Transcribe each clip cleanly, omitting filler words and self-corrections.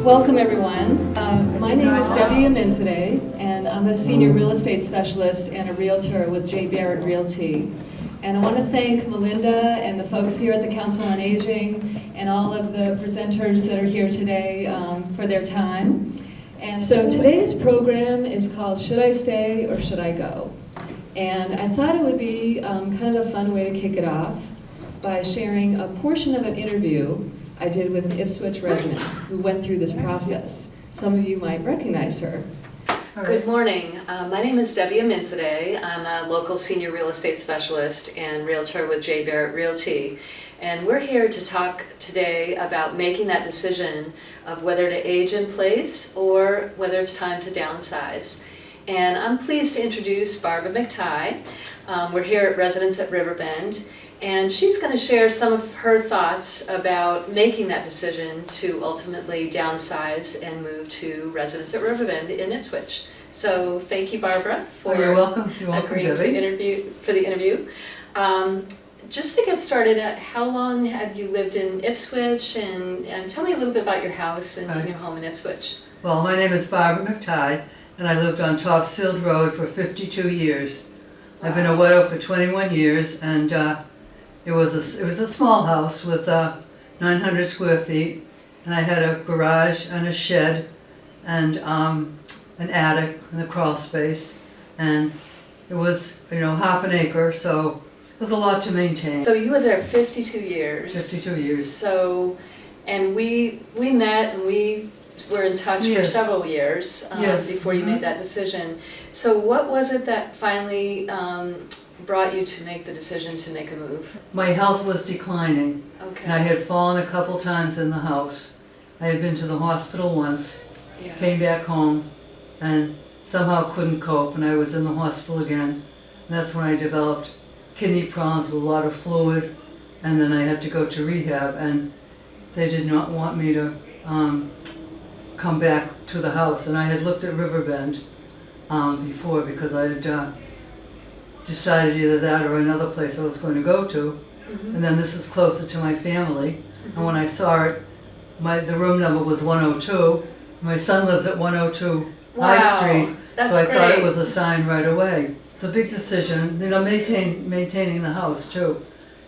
Welcome, everyone. My name is Debbie Aminzadeh, and I'm a senior real estate specialist and a realtor with J. Barrett Realty. And I want to thank Melinda and the folks here at the Council on Aging and all of the presenters that are here today for their time. And so today's program is called Should I Stay or Should I Go? And I thought it would be kind of a fun way to kick it off by sharing a portion of an interview I did with an Ipswich resident who went through this process. Some of you might recognize her. Good morning. My name is Debbie Aminzadeh. I'm a local senior real estate specialist and realtor with J. Barrett Realty. And we're here to talk today about making that decision of whether to age in place or whether it's time to downsize. And I'm pleased to introduce Barbara McTighe. We're here at Residence at Riverbend. And she's going to share some of her thoughts about making that decision to ultimately downsize and move to Residence at Riverbend in Ipswich. So thank you, Barbara, for You're welcome, agreeing to interview for the interview. Just to get started, how long have you lived in Ipswich? And tell me a little bit about your house and your home in Ipswich. Well, my name is Barbara McTighe, and I lived on Topsfield Road for 52 years. Wow. I've been a widow for 21 years, and it was a small house with 900 square feet, and I had a garage and a shed and an attic and a crawl space, and it was half an acre, so it was a lot to maintain. So you lived there 52 years. 52 years. So, and we met and we were in touch for several years before you made that decision. So what was it that finally brought you to make the decision to make a move? My health was declining, and I had fallen a couple times in the house. I had been to the hospital once, came back home, and somehow couldn't cope, and I was in the hospital again. And that's when I developed kidney problems with a lot of fluid, and then I had to go to rehab, and they did not want me to come back to the house. And I had looked at Riverbend before because I had decided either that or another place I was going to go to, and then this is closer to my family. And when I saw it, the room number was 102. My son lives at 102 High Street, so I thought it was a sign right away. It's a big decision, maintaining the house too.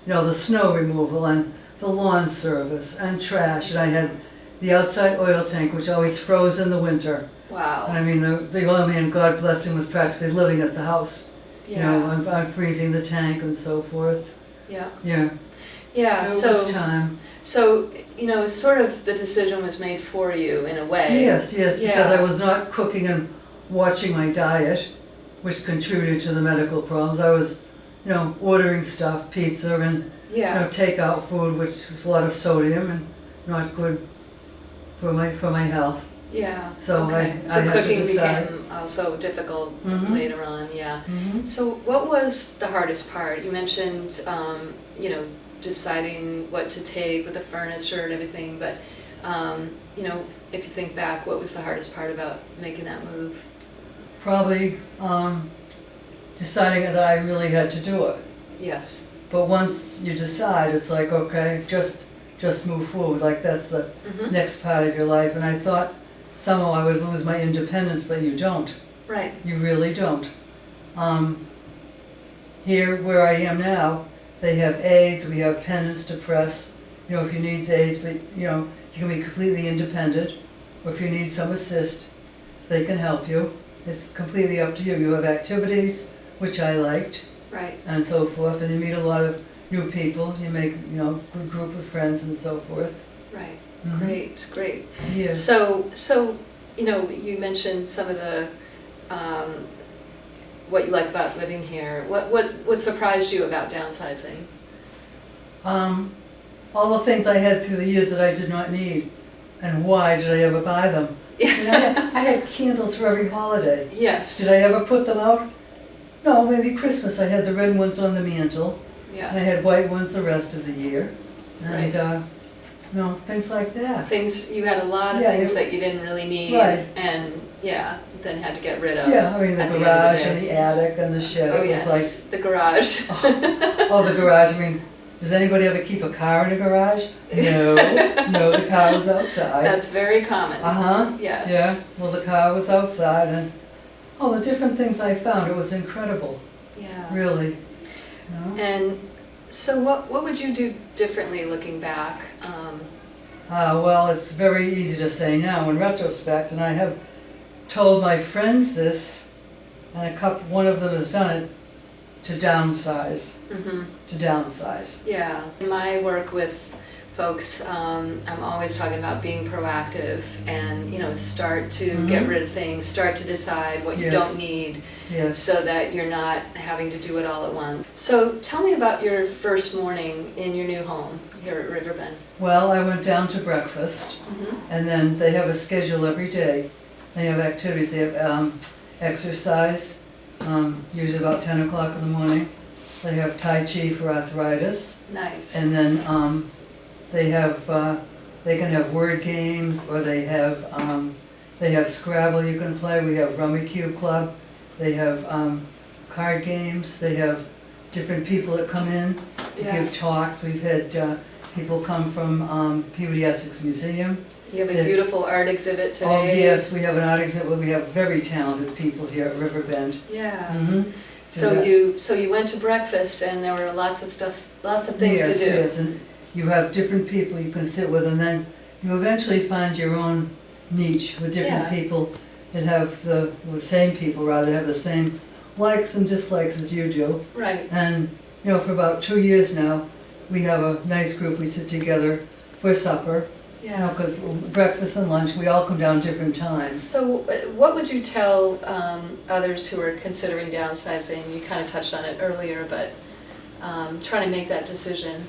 The snow removal and the lawn service and trash, and I had the outside oil tank which always froze in the winter. Wow. And I mean, the oil man, God bless him, was practically living at the house. I'm freezing the tank and so forth. Yeah. So it was time. So, sort of the decision was made for you in a way. Yes, because I was not cooking and watching my diet, which contributed to the medical problems. I was, ordering stuff, pizza and, takeout food, which was a lot of sodium and not good for my health. Yeah. So I cooking became also difficult later on. Yeah. So what was the hardest part? You mentioned, deciding what to take with the furniture and everything. But, if you think back, what was the hardest part about making that move? Probably deciding that I really had to do it. Yes. But once you decide, it's like, okay, just move forward. Like that's the next part of your life. And I thought somehow I would lose my independence, but you don't. Right. You really don't. Here, where I am now, they have aids, we have pennants to press. If you need aids, but you can be completely independent. Or if you need some assist, they can help you. It's completely up to you. You have activities, which I liked. Right. And so forth, and you meet a lot of new people. You make, good group of friends and so forth. Right. Great. Yeah. So you mentioned some of the what you like about living here. What surprised you about downsizing? All the things I had through the years that I did not need, and why did I ever buy them? I had candles for every holiday. Yes. Did I ever put them out? No, maybe Christmas. I had the red ones on the mantle. Yeah. And I had white ones the rest of the year. And right. Things like that. You had a lot of things that you didn't really need, and then had to get rid of. Yeah, I mean the garage and the attic and the shed. Oh yes, the garage. The garage. I mean, does anybody ever keep a car in a garage? No, no, the car was outside. That's very common. Uh-huh. Yes. Yeah, well, the car was outside, and, oh, the different things I found, it was incredible, Yeah. really. You know? And so what would you do differently looking back? Well, it's very easy to say now in retrospect, and I have told my friends this, and one of them has done it, to downsize. Mm-hmm. To downsize. Yeah. In my work with folks, I'm always talking about being proactive and, start to get rid of things, start to decide what you Yes. don't need, Yes. so that you're not having to do it all at once. So tell me about your first morning in your new home here at Riverbend. Well, I went down to breakfast, and then they have a schedule every day. They have activities, they have exercise, usually about 10 o'clock in the morning. They have Tai Chi for arthritis. Nice. And then they can have word games, or they have Scrabble you can play. We have Rummy Cube Club. They have card games. They have different people that come in to Yeah. give talks. We've had people come from Peabody Essex Museum. You have a beautiful art exhibit today. Oh yes, we have an art exhibit. We have very talented people here at Riverbend. Yeah. Mm-hmm. So you went to breakfast and there were lots of things to do. Yes, and you have different people you can sit with, and then you eventually find your own niche with different people that have the same people rather have the same likes and dislikes as you do. Right. And for about 2 years now, we have a nice group. We sit together for supper. Yeah. Because breakfast and lunch, we all come down different times. So what would you tell others who are considering downsizing? You kind of touched on it earlier, but trying to make that decision.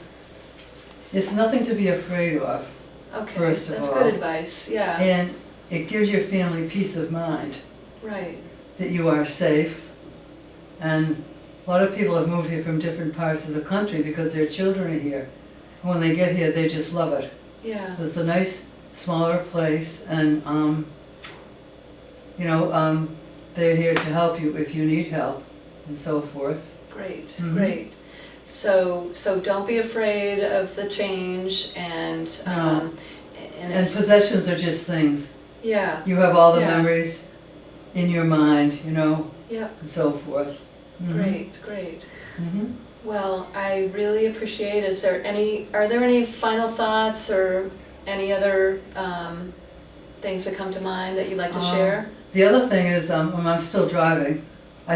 It's nothing to be afraid of. Okay, first of that's all. good advice, yeah. And it gives your family peace of mind Right. that you are safe. And a lot of people have moved here from different parts of the country because their children are here. And when they get here, they just love it. Yeah. It's a nice, smaller place, and they're here to help you if you need help, and so forth. Great, Mhm. great. So don't be afraid of the change, and And it's, possessions are just things. yeah, You have all the Yeah. memories in your mind, yeah, and so forth. Mhm. great, great. Mhm. Well, I really appreciate. Are there any final thoughts or any other things that come to mind that you'd like to share? The other thing is, when I'm still driving, I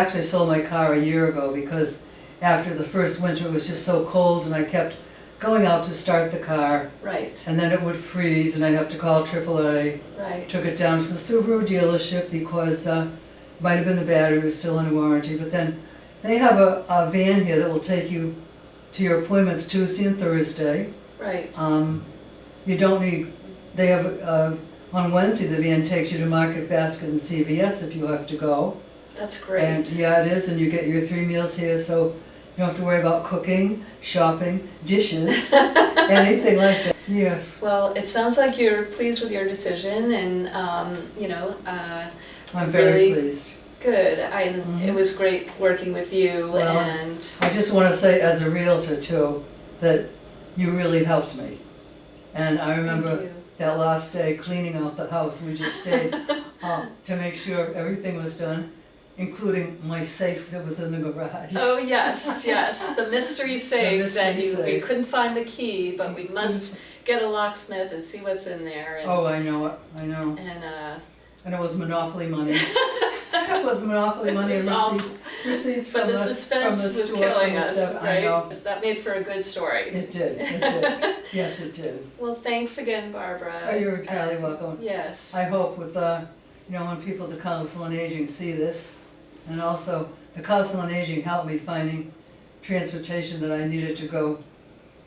actually sold my car a year ago because after the first winter it was just so cold, and I kept going out to start the car, Right, and then it would freeze and I'd have to call AAA. right. Took it down to the Subaru dealership because might have been the battery was still under warranty, but then they have a van here that will take you to your appointments Tuesday and Thursday. Right. You don't need, they have, on Wednesday the van takes you to Market Basket and CVS if you have to go. That's great. And yeah, it is, and you get your 3 meals here, so you don't have to worry about cooking, shopping, dishes, anything like that. Yes. Well, it sounds like you're pleased with your decision, and I'm very really pleased. good. It was great working with you, Well, and I just want to say as a realtor too, that you really helped me. And I remember thank you. that last day cleaning out the house, we just stayed to make sure everything was done, including my safe that was in the garage. Oh, yes, yes, the mystery safe that mystery we safe. couldn't find the key, but we must get a locksmith and see what's in there. And, Oh, I know it, I know. And it was Monopoly money. It was Monopoly money and It was all- receipts but from the the suspense store, was from killing the us, stuff. I know. right? That made for a good story. It did, it did. Yes, it did. Well, thanks again, Barbara. Oh, you're entirely welcome. Yes. I hope with, when people at the Council on Aging see this, and also the Council on Aging helped me finding transportation that I needed to go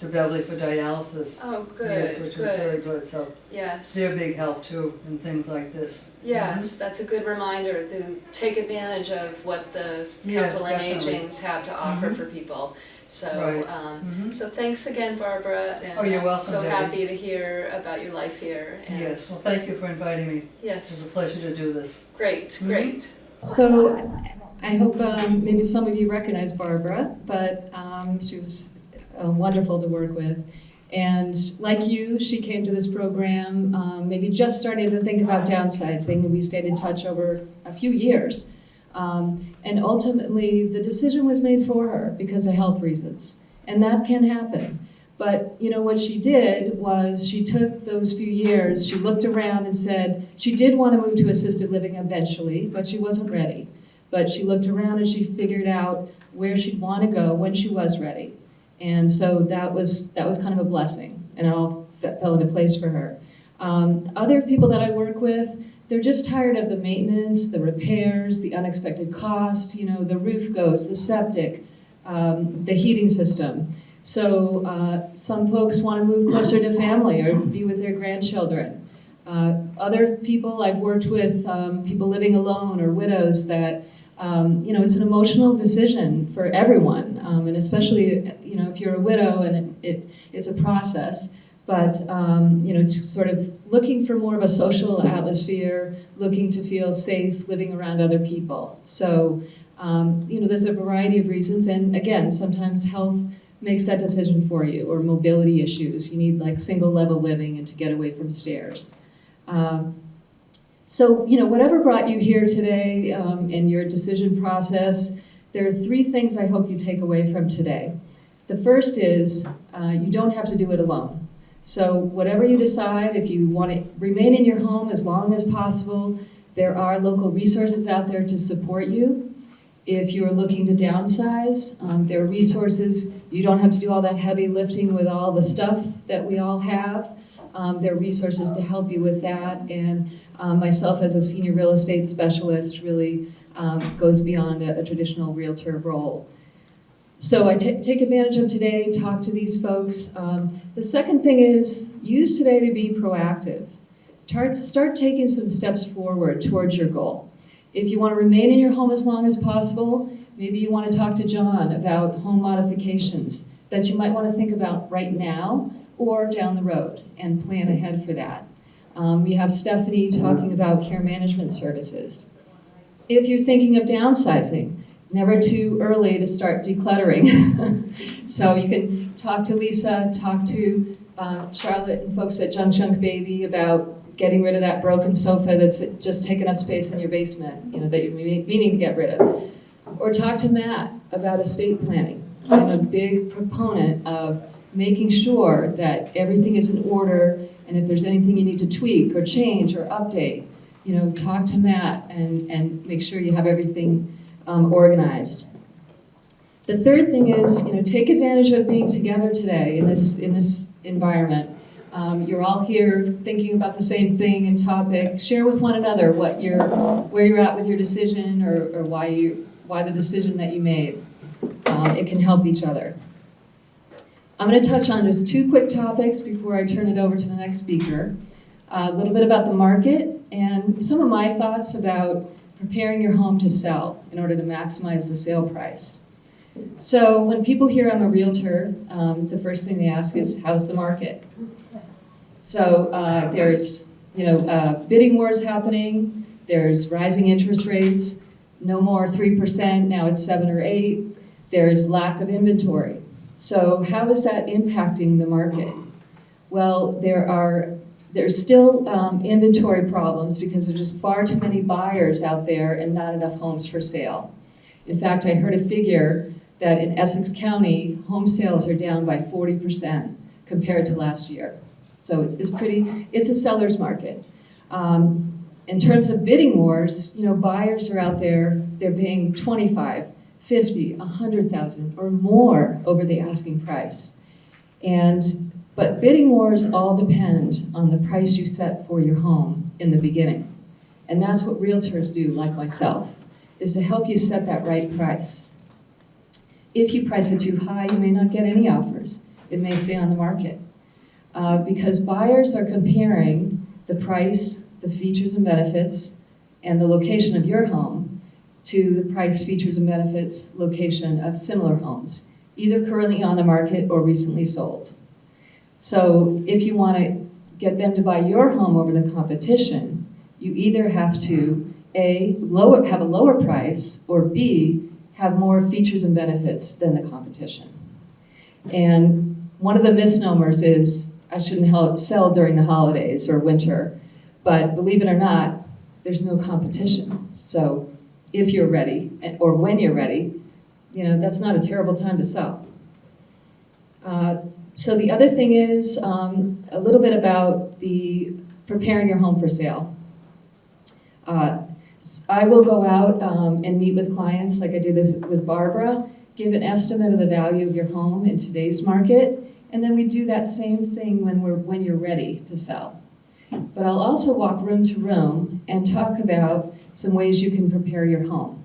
to Beverly for dialysis. Oh, good, Yes, which was very good, so Yes. they're a big help too in things like this. Yes, that's a good reminder to take advantage of what the Council on definitely. Agings have to offer Mhm. for people. So, Right. Mhm. so thanks again, Barbara. And Oh, you're welcome, so Debbie. happy to hear about your life here. And Yes, well, thank you for inviting me. It was Yes, a pleasure to do this. great, Mhm. great. So I hope maybe some of you recognize Barbara, but she was wonderful to work with. And like you, she came to this program maybe just starting to think about downsizing, and we stayed in touch over a few years. And ultimately, the decision was made for her because of health reasons, and that can happen. But you know what she did was she took those few years, she looked around and said she did want to move to assisted living eventually, but she wasn't ready. But she looked around and she figured out where she'd want to go when she was ready. And so that was kind of a blessing, and it all fell into place for her. Other people that I work with, they're just tired of the maintenance, the repairs, the unexpected cost, you know, the roof goes, the septic, the heating system. So some folks want to move closer to family or be with their grandchildren. Other people I've worked with, people living alone or widows that, you know, it's an emotional decision for everyone, and especially, you know, if you're a widow and it's a process. But, you know, sort of looking for more of a social atmosphere, looking to feel safe living around other people. So, you know, there's a variety of reasons. And again, sometimes health makes that decision for you, or mobility issues. You need like single level living and to get away from stairs. So, you know, whatever brought you here today in your decision process, there are 3 things I hope you take away from today. The first is you don't have to do it alone. So whatever you decide, if you want to remain in your home as long as possible, there are local resources out there to support you. If you're looking to downsize, there are resources. You don't have to do all that heavy lifting with all the stuff that we all have. There are resources to help you with that. And myself as a senior real estate specialist really goes beyond a traditional realtor role. So I take advantage of today, talk to these folks. The second thing is use today to be proactive. Start taking some steps forward towards your goal. If you want to remain in your home as long as possible, maybe you want to talk to John about home modifications that you might want to think about right now or down the road and plan ahead for that. We have Stephanie talking about care management services. If you're thinking of downsizing, never too early to start decluttering. So you can talk to Lisa, talk to Charlotte and folks at Junk Junk Baby about getting rid of that broken sofa that's just taking up space in your basement, you know, that you're meaning to get rid of. Or talk to Matt about estate planning. I'm a big proponent of making sure that everything is in order, and if there's anything you need to tweak or change or update, you know, talk to Matt and make sure you have everything organized. The third thing is, you know, take advantage of being together today in this environment. You're all here thinking about the same thing and topic. Share with one another where you're at with your decision, or why the decision that you made. It can help each other. I'm going to touch on just 2 quick topics before I turn it over to the next speaker. A little bit about the market and some of my thoughts about preparing your home to sell in order to maximize the sale price. So when people hear I'm a realtor, the first thing they ask is, how's the market? So there's, you know, bidding wars happening, there's rising interest rates, no more 3%, now it's 7 or 8, there's lack of inventory. So how is that impacting the market? Well, there's still inventory problems because there's just far too many buyers out there and not enough homes for sale. In fact, I heard a figure that in Essex County, home sales are down by 40% compared to last year. So it's a seller's market. In terms of bidding wars, you know, buyers are out there, they're paying $25,000, $50,000, $100,000 or more over the asking price. But bidding wars all depend on the price you set for your home in the beginning. And that's what realtors do, like myself, is to help you set that right price. If you price it too high, you may not get any offers. It may stay on the market. Because buyers are comparing the price, the features and benefits, and the location of your home to the price, features, and benefits location of similar homes, either currently on the market or recently sold. So if you want to get them to buy your home over the competition, you either have to A, have a lower price, or B, have more features and benefits than the competition. And one of the misnomers is I shouldn't sell during the holidays or winter. But believe it or not, there's no competition. So if you're ready, or when you're ready, that's not a terrible time to sell. So the other thing is a little bit about the preparing your home for sale. I will go out and meet with clients like I did this with Barbara, give an estimate of the value of your home in today's market, and then we do that same thing when you're ready to sell. But I'll also walk room to room and talk about some ways you can prepare your home.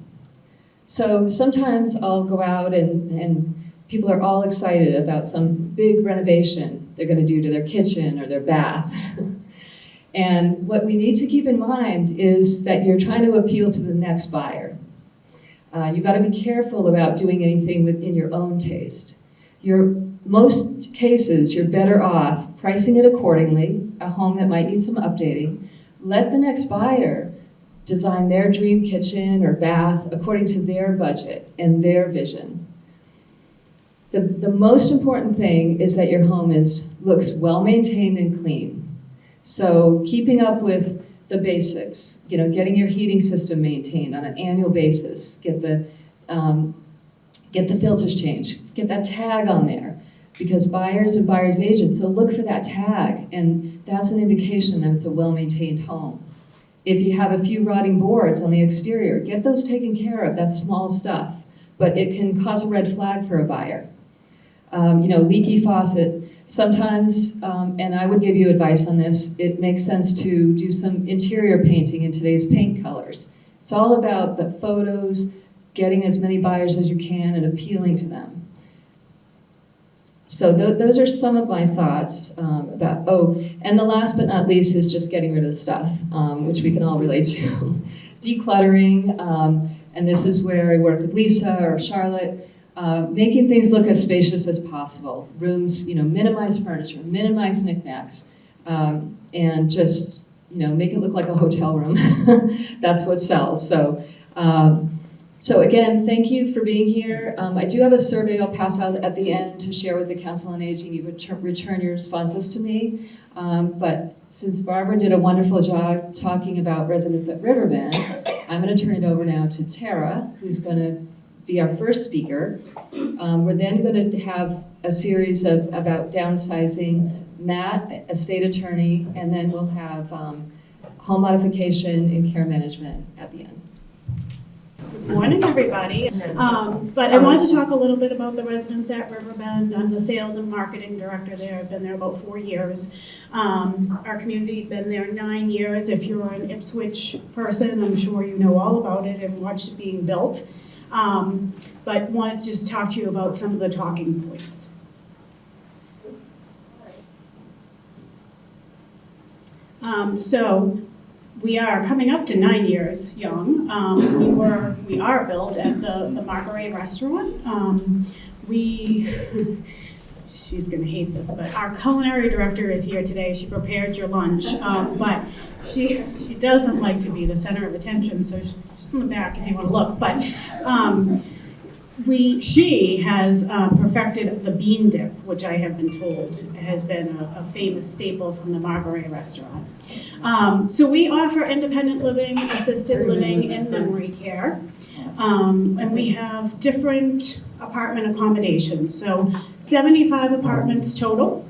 So sometimes I'll go out and people are all excited about some big renovation they're going to do to their kitchen or their bath. And what we need to keep in mind is that you're trying to appeal to the next buyer. You've got to be careful about doing anything within your own taste. Most cases, you're better off pricing it accordingly, a home that might need some updating. Let the next buyer design their dream kitchen or bath according to their budget and their vision. The most important thing is that your home looks well maintained and clean. So keeping up with the basics, getting your heating system maintained on an annual basis, get the filters changed, get that tag on there, because buyers and buyers agents, they'll look for that tag, and that's an indication that it's a well-maintained home. If you have a few rotting boards on the exterior, get those taken care of. That's small stuff, but it can cause a red flag for a buyer. Leaky faucet. Sometimes, and I would give you advice on this, it makes sense to do some interior painting in today's paint colors. It's all about the photos, getting as many buyers as you can and appealing to them. So those are some of my thoughts about, and the last but not least is just getting rid of the stuff, which we can all relate to. Decluttering, and this is where I work with Lisa or Charlotte, making things look as spacious as possible. Rooms, minimize furniture, minimize knickknacks, and just, make it look like a hotel room. That's what sells. So again, thank you for being here. I do have a survey I'll pass out at the end to share with the Council on Aging. You would return your responses to me. But since Barbara did a wonderful job talking about residents at Riverbend, I'm going to turn it over now to Tara, who's going to be our first speaker. We're then going to have a series about downsizing, Matt, a state attorney, and then we'll have home modification and care management at the end. Good morning, everybody. But I wanted to talk a little bit about the residents at Riverbend. I'm the sales and marketing director there. I've been there about 4 years. Our community's been there 9 years. If you're an Ipswich person, I'm sure you know all about it and watched it being built. But wanted to just talk to you about some of the talking points. So we are coming up to 9 years young. We are built at the Margaret restaurant. She's gonna hate this, but our culinary director is here today. She prepared your lunch, but she doesn't like to be the center of attention, so she's in the back if you want to look. But she has perfected the bean dip, which I have been told has been a famous staple from the Margaret restaurant. So we offer independent living, assisted living, and memory care. And we have different apartment accommodations. So 75 apartments total.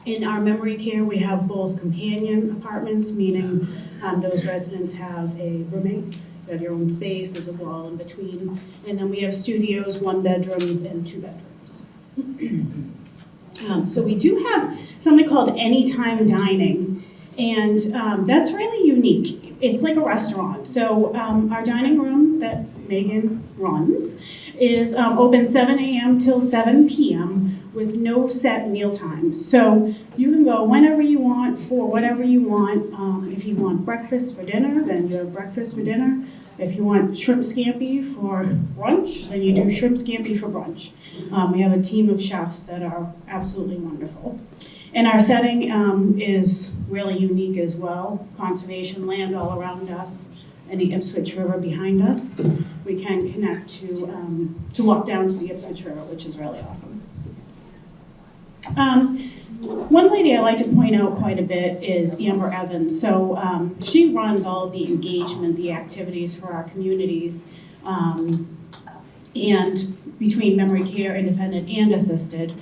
In our memory care, we have both companion apartments, meaning those residents have a roommate. You have your own space, there's a wall in between. And then we have studios, 1 bedrooms, and 2 bedrooms. So we do have something called anytime dining. And that's really unique. It's like a restaurant. So our dining room that Megan runs is open 7 a.m. till 7 p.m. with no set meal times. So you can go whenever you want for whatever you want. If you want breakfast for dinner, then you have breakfast for dinner. If you want shrimp scampi for brunch, then you do shrimp scampi for brunch. We have a team of chefs that are absolutely wonderful. And our setting is really unique as well. Conservation land all around us and the Ipswich River behind us. We can connect to walk down to the Ipswich River, which is really awesome. One lady I like to point out quite a bit is Amber Evans. So she runs all of the engagement, the activities for our communities, and between memory care, independent and assisted.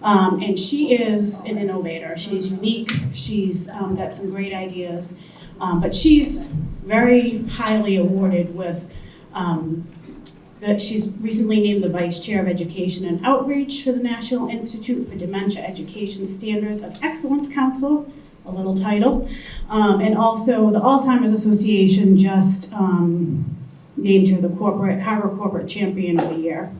And she is an innovator. She's unique. She's got some great ideas. But she's very highly awarded with that she's recently named the Vice Chair of Education and Outreach for the National Institute for Dementia Education Standards of Excellence Council, a little title. And also the Alzheimer's Association just named her the Harvard Corporate Champion of the Year.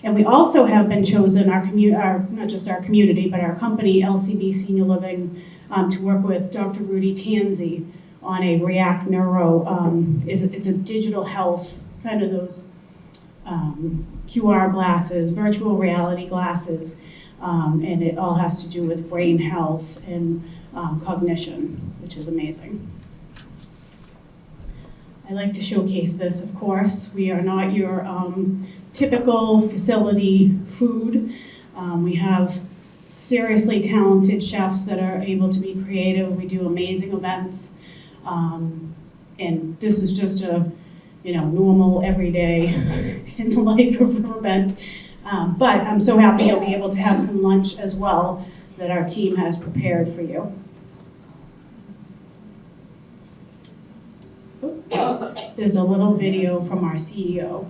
And we also have been chosen, not just our community, but our company, LCB Senior Living, to work with Dr. Rudy Tanzi on a React Neuro. It's a digital health, kind of those QR glasses, virtual reality glasses, and it all has to do with brain health and cognition, which is amazing. I like to showcase this, of course. We are not your typical facility food. We have seriously talented chefs that are able to be creative. We do amazing events. And this is just a normal everyday in the life of Riverbend. But I'm so happy you'll be able to have some lunch as well that our team has prepared for you. There's a little video from our CEO.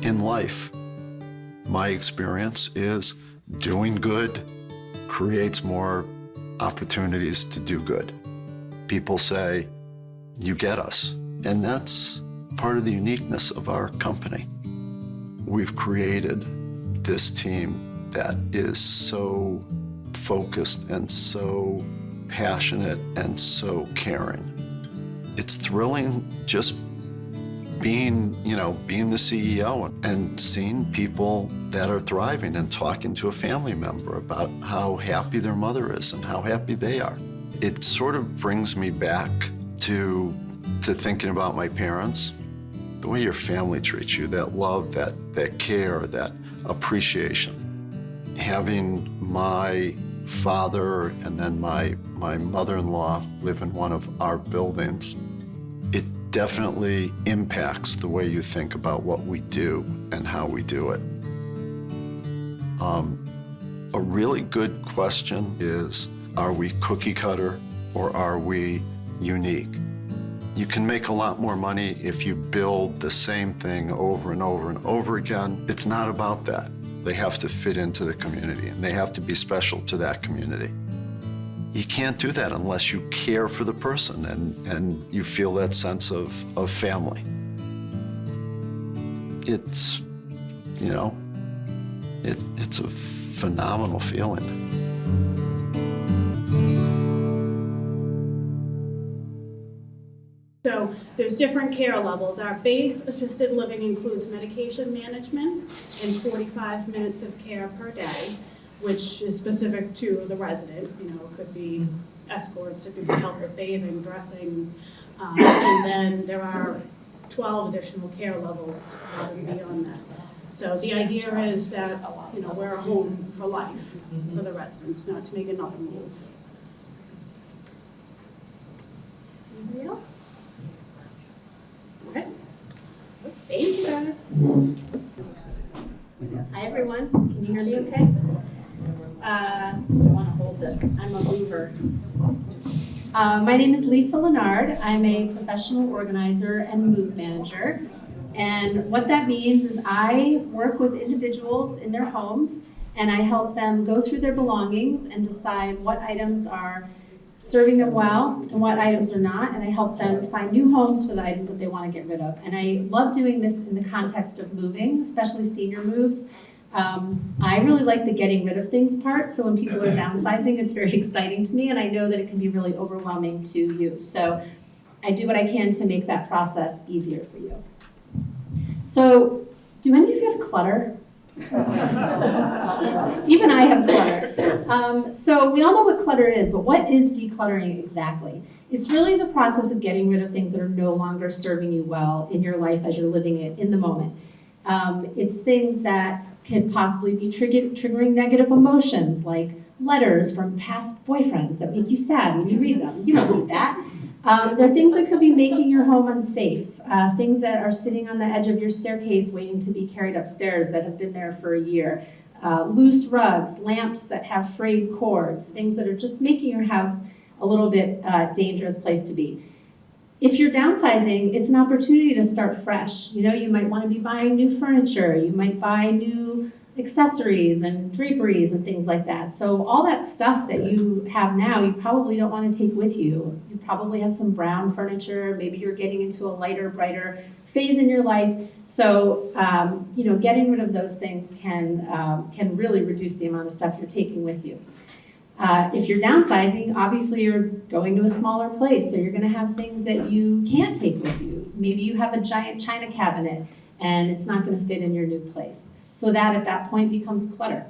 In life, my experience is doing good creates more opportunities to do good. People say, you get us. And that's part of the uniqueness of our company. We've created this team that is so focused and so passionate and so caring. It's thrilling just being the CEO and seeing people that are thriving and talking to a family member about how happy their mother is and how happy they are. It sort of brings me back to thinking about my parents, the way your family treats you, that love, that care, that appreciation. Having my father and then my mother-in-law live in one of our buildings, it definitely impacts the way you think about what we do and how we do it. A really good question is, are we cookie cutter or are we unique? You can make a lot more money if you build the same thing over and over and over again. It's not about that. They have to fit into the community and they have to be special to that community. You can't do that unless you care for the person and you feel that sense of family. It's, it's a phenomenal feeling. So there's different care levels. Our base assisted living includes medication management and 45 minutes of care per day, which is specific to the resident. It could be escorts, it could be help with bathing, dressing, and then there are 12 additional care levels beyond that. So the idea is that we're a home for life for the residents, not to make another move. Anybody else? Okay. Thank you, guys. Hi, everyone. Can you hear me okay? I want to hold this. I'm a mover. My name is Lisa Lennard. I'm a professional organizer and move manager. And what that means is I work with individuals in their homes and I help them go through their belongings and decide what items are serving them well and what items are not, and I help them find new homes for the items that they want to get rid of. And I love doing this in the context of moving, especially senior moves. I really like the getting rid of things part, so when people are downsizing, it's very exciting to me, and I know that it can be really overwhelming to you. So I do what I can to make that process easier for you. So, do any of you have clutter? Even I have clutter. So we all know what clutter is, but what is decluttering exactly? It's really the process of getting rid of things that are no longer serving you well in your life as you're living it in the moment. It's things that could possibly be triggering negative emotions, like letters from past boyfriends that make you sad when you read them. You don't need that. There are things that could be making your home unsafe, things that are sitting on the edge of your staircase waiting to be carried upstairs that have been there for a year, loose rugs, lamps that have frayed cords, things that are just making your house a little bit dangerous place to be. If you're downsizing, it's an opportunity to start fresh. You know, you might want to be buying new furniture, you might buy new accessories and draperies and things like that. So all that stuff that you have now, you probably don't want to take with you. You probably have some brown furniture, maybe you're getting into a lighter, brighter phase in your life. So, you know, getting rid of those things can really reduce the amount of stuff you're taking with you. If you're downsizing, obviously you're going to a smaller place, so you're going to have things that you can't take with you. Maybe you have a giant china cabinet and it's not going to fit in your new place. So that at that point becomes clutter.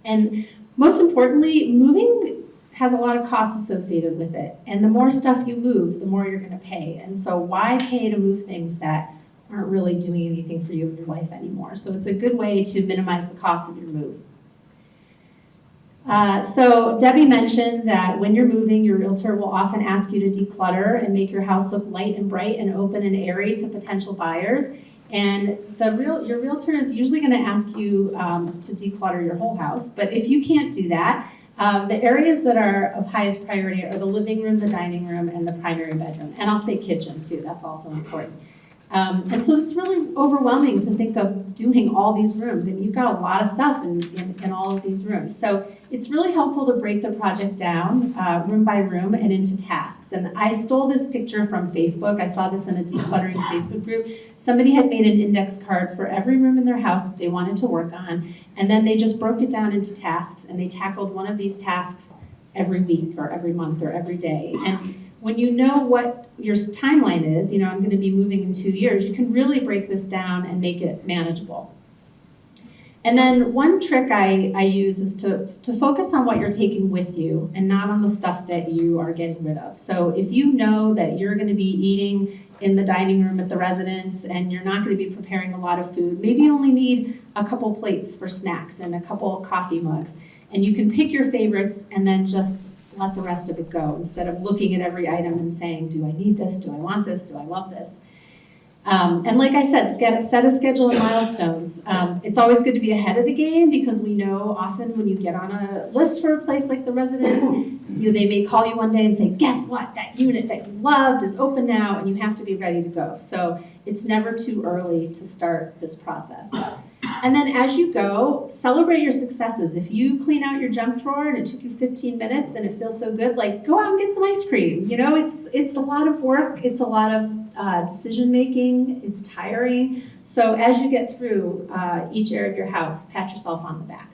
And most importantly, moving has a lot of costs associated with it. And the more stuff you move, the more you're going to pay. And so why pay to move things that aren't really doing anything for you in your life anymore? So it's a good way to minimize the cost of your move. So Debbie mentioned that when you're moving, your realtor will often ask you to declutter and make your house look light and bright and open and airy to potential buyers. And your realtor is usually going to ask you to declutter your whole house. But if you can't do that, the areas that are of highest priority are the living room, the dining room, and the primary bedroom. And I'll say kitchen too, that's also important. And so it's really overwhelming to think of doing all these rooms, and you've got a lot of stuff in all of these rooms. So it's really helpful to break the project down room by room and into tasks. And I stole this picture from Facebook. I saw this in a decluttering Facebook group. Somebody had made an index card for every room in their house that they wanted to work on, and then they just broke it down into tasks, and they tackled one of these tasks every week or every month or every day. And when you know what your timeline is, you know, I'm going to be moving in 2 years, you can really break this down and make it manageable. And then one trick I use is to focus on what you're taking with you and not on the stuff that you are getting rid of. So if you know that you're going to be eating in the dining room at the residence and you're not going to be preparing a lot of food, maybe you only need a couple plates for snacks and a couple coffee mugs. And you can pick your favorites and then just let the rest of it go instead of looking at every item and saying, do I need this? Do I want this? Do I love this? And like I said, set a schedule and milestones. It's always good to be ahead of the game because we know often when you get on a list for a place like the residence, they may call you one day and say, guess what? That unit that you loved is open now and you have to be ready to go. So it's never too early to start this process. And then as you go, celebrate your successes. If you clean out your junk drawer and it took you 15 minutes and it feels so good, like go out and get some ice cream. You know, it's a lot of work. It's a lot of decision making. It's tiring. So as you get through each area of your house, pat yourself on the back.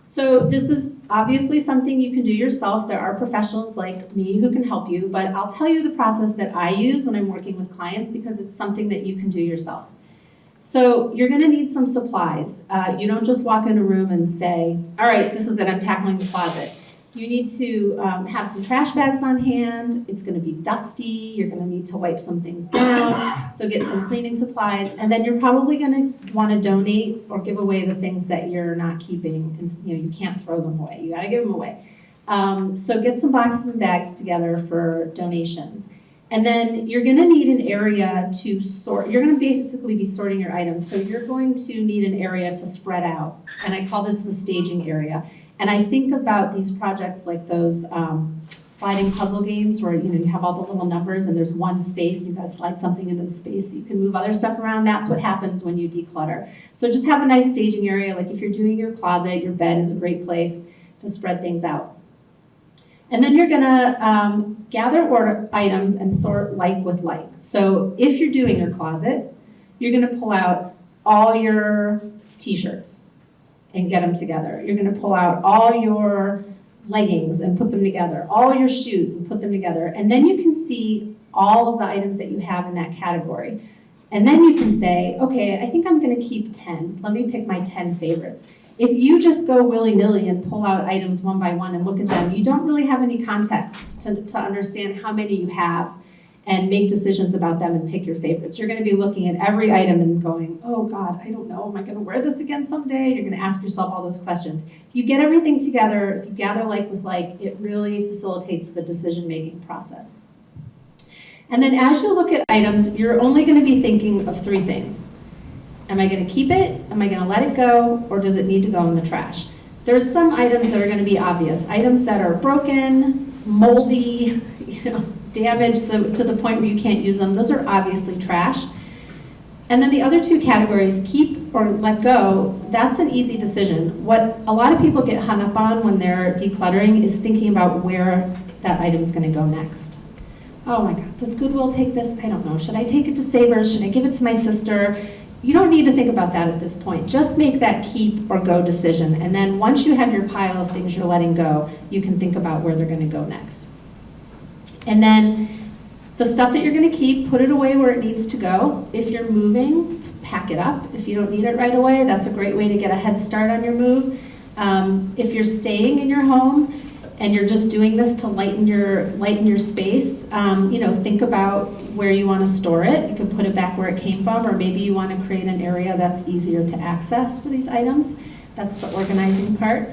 So this is obviously something you can do yourself. There are professionals like me who can help you, but I'll tell you the process that I use when I'm working with clients because it's something that you can do yourself. So you're going to need some supplies. You don't just walk in a room and say, all right, this is it, I'm tackling the closet. You need to have some trash bags on hand. It's going to be dusty. You're going to need to wipe some things down. So get some cleaning supplies. And then you're probably going to want to donate or give away the things that you're not keeping. And, you can't throw them away. You got to give them away. So get some boxes and bags together for donations. And then you're going to need an area to sort. You're going to basically be sorting your items. So you're going to need an area to spread out. And I call this the staging area. And I think about these projects like those sliding puzzle games where you have all the little numbers and there's one space and you've got to slide something into the space so you can move other stuff around. That's what happens when you declutter. So just have a nice staging area. Like if you're doing your closet, your bed is a great place to spread things out. And then you're gonna gather order items and sort like with like. So if you're doing your closet, you're gonna pull out all your t-shirts and get them together. You're gonna pull out all your leggings and put them together, all your shoes and put them together. And then you can see all of the items that you have in that category. And then you can say, okay, I think I'm gonna keep 10. Let me pick my 10 favorites. If you just go willy-nilly and pull out items one by one and look at them, you don't really have any context to understand how many you have and make decisions about them and pick your favorites. You're going to be looking at every item and going, oh God, I don't know, am I going to wear this again someday? You're going to ask yourself all those questions. If you get everything together, if you gather like with like, it really facilitates the decision-making process. And then as you look at items, you're only going to be thinking of three things. Am I going to keep it? Am I going to let it go? Or does it need to go in the trash? There's some items that are going to be obvious. Items that are broken, moldy, damaged to the point where you can't use them. Those are obviously trash. And then the other two categories, keep or let go, that's an easy decision. What a lot of people get hung up on when they're decluttering is thinking about where that item is going to go next. Oh my God, does Goodwill take this? I don't know. Should I take it to Savers? Should I give it to my sister? You don't need to think about that at this point. Just make that keep or go decision. And then once you have your pile of things you're letting go, you can think about where they're going to go next. And then the stuff that you're going to keep, put it away where it needs to go. If you're moving, pack it up. If you don't need it right away, that's a great way to get a head start on your move. If you're staying in your home and you're just doing this to lighten your space, think about where you want to store it. You can put it back where it came from, or maybe you want to create an area that's easier to access for these items. That's the organizing part.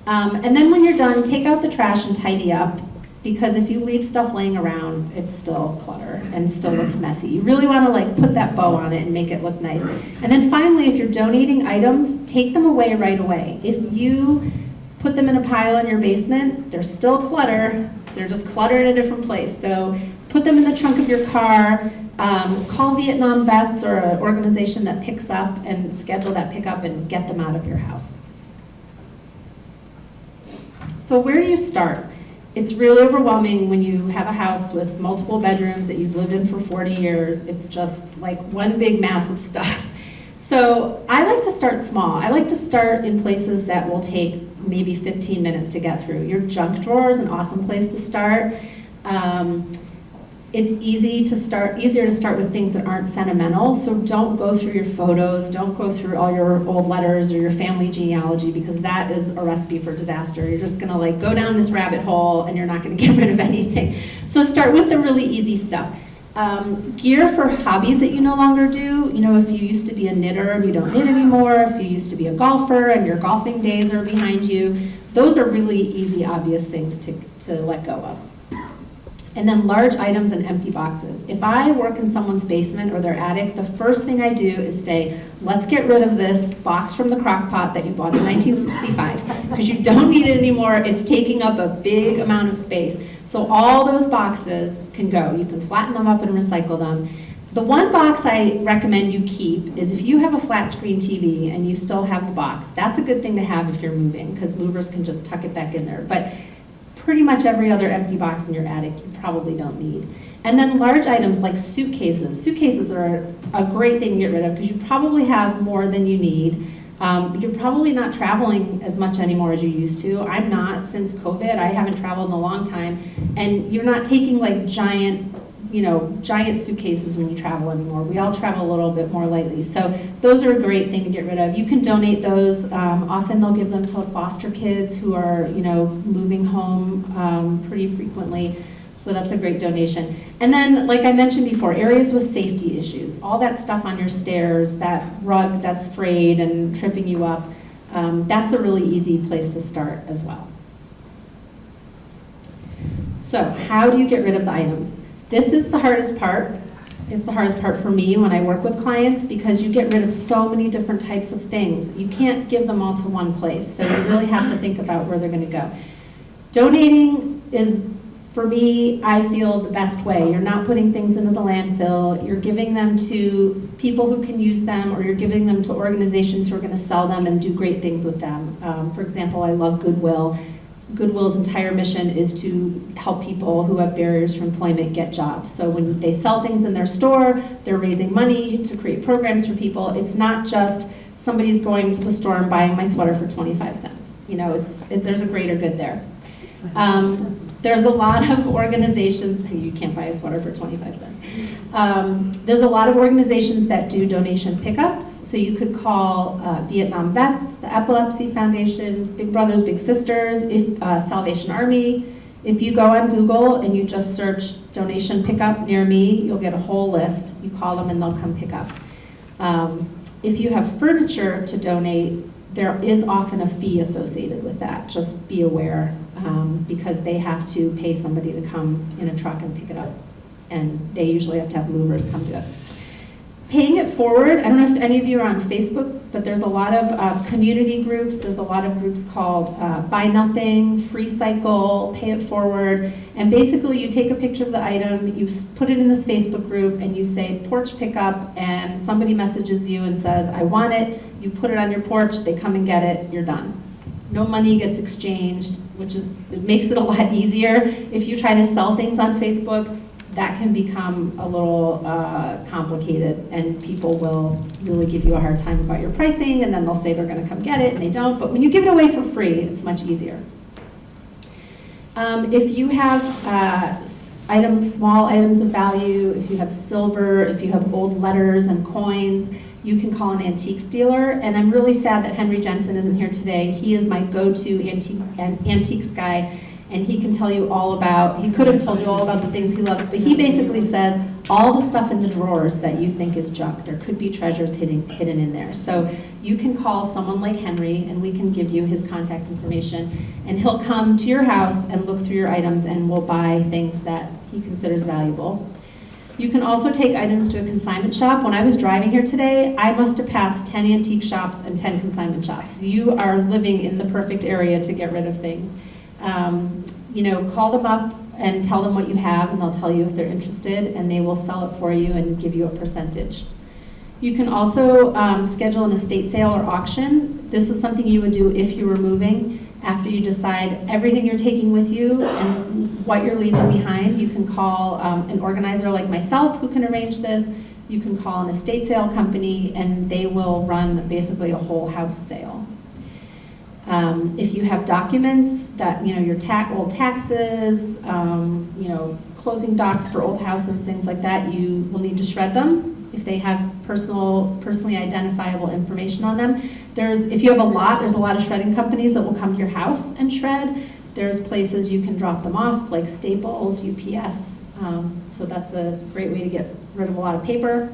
And then when you're done, take out the trash and tidy up, because if you leave stuff laying around, it's still clutter and still looks messy. You really want to put that bow on it and make it look nice. And then finally, if you're donating items, take them away right away. If you put them in a pile in your basement, they're still clutter. They're just clutter in a different place. So put them in the trunk of your car, call Vietnam Vets or an organization that picks up, and schedule that pickup and get them out of your house. So where do you start? It's really overwhelming when you have a house with multiple bedrooms that you've lived in for 40 years. It's just like one big mass of stuff. So I like to start small. I like to start in places that will take maybe 15 minutes to get through. Your junk drawer is an awesome place to start. It's easier to start with things that aren't sentimental, so don't go through your photos, don't go through all your old letters or your family genealogy, because that is a recipe for disaster. You're just gonna go down this rabbit hole and you're not gonna get rid of anything. So start with the really easy stuff. Gear for hobbies that you no longer do. If you used to be a knitter and you don't knit anymore, if you used to be a golfer and your golfing days are behind you, those are really easy, obvious things to let go of. And then large items and empty boxes. If I work in someone's basement or their attic, the first thing I do is say, let's get rid of this box from the crock pot that you bought in 1965, because you don't need it anymore. It's taking up a big amount of space. So all those boxes can go. You can flatten them up and recycle them. The one box I recommend you keep is if you have a flat screen TV and you still have the box. That's a good thing to have if you're moving, because movers can just tuck it back in there. But pretty much every other empty box in your attic you probably don't need. And then large items like suitcases. Suitcases are a great thing to get rid of because you probably have more than you need. You're probably not traveling as much anymore as you used to. I'm not since COVID. I haven't traveled in a long time. And you're not taking giant suitcases when you travel anymore. We all travel a little bit more lightly. So those are a great thing to get rid of. You can donate those. Often they'll give them to foster kids who are, moving home pretty frequently. So that's a great donation. And then, like I mentioned before, areas with safety issues. All that stuff on your stairs, that rug that's frayed and tripping you up, that's a really easy place to start as well. So how do you get rid of the items? This is the hardest part. It's the hardest part for me when I work with clients, because you get rid of so many different types of things. You can't give them all to one place, so you really have to think about where they're going to go. Donating is, for me, I feel the best way. You're not putting things into the landfill. You're giving them to people who can use them, or you're giving them to organizations who are going to sell them and do great things with them. For example, I love Goodwill. Goodwill's entire mission is to help people who have barriers for employment get jobs. So when they sell things in their store, they're raising money to create programs for people. It's not just somebody's going to the store and buying my sweater for 25 cents. There's a greater good there. There's a lot of organizations, you can't buy a sweater for 25 cents. There's a lot of organizations that do donation pickups. So you could call Vietnam Vets, the Epilepsy Foundation, Big Brothers Big Sisters, Salvation Army. If you go on Google and you just search donation pickup near me, you'll get a whole list. You call them and they'll come pick up. If you have furniture to donate, there is often a fee associated with that. Just be aware, because they have to pay somebody to come in a truck and pick it up. And they usually have to have movers come do it. Paying it forward, I don't know if any of you are on Facebook, but there's a lot of community groups. There's a lot of groups called Buy Nothing, Free Cycle, Pay It Forward. And basically you take a picture of the item, you put it in this Facebook group, and you say porch pickup, and somebody messages you and says, I want it. You put it on your porch, they come and get it, you're done. No money gets exchanged, it makes it a lot easier. If you try to sell things on Facebook, that can become a little complicated, and people will really give you a hard time about your pricing, and then they'll say they're gonna come get it, and they don't. But when you give it away for free, it's much easier. If you have small items of value, if you have silver, if you have old letters and coins, you can call an antiques dealer. And I'm really sad that Henry Jensen isn't here today. He is my go-to antiques guy. And he can tell you all about, he could have told you all about the things he loves, but he basically says all the stuff in the drawers that you think is junk, there could be treasures hidden in there. So you can call someone like Henry, and we can give you his contact information, and he'll come to your house and look through your items and will buy things that he considers valuable. You can also take items to a consignment shop. When I was driving here today, I must have passed 10 antique shops and 10 consignment shops. You are living in the perfect area to get rid of things. Call them up and tell them what you have, and they'll tell you if they're interested, and they will sell it for you and give you a percentage. You can also schedule an estate sale or auction. This is something you would do if you were moving. After you decide everything you're taking with you and what you're leaving behind, you can call an organizer like myself who can arrange this. You can call an estate sale company, and they will run basically a whole house sale. If you have documents that, your old taxes, closing docs for old houses, things like that, you will need to shred them if they have personally identifiable information on them. If you have a lot, there's a lot of shredding companies that will come to your house and shred. There's places you can drop them off, like Staples, UPS, so that's a great way to get rid of a lot of paper.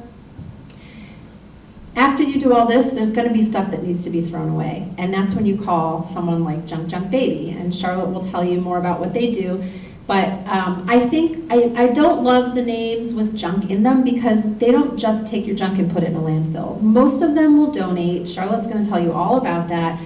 After you do all this, there's going to be stuff that needs to be thrown away, and that's when you call someone like Junk Baby, and Charlotte will tell you more about what they do. But I don't love the names with junk in them, because they don't just take your junk and put it in a landfill. Most of them will donate. Charlotte's going to tell you all about that.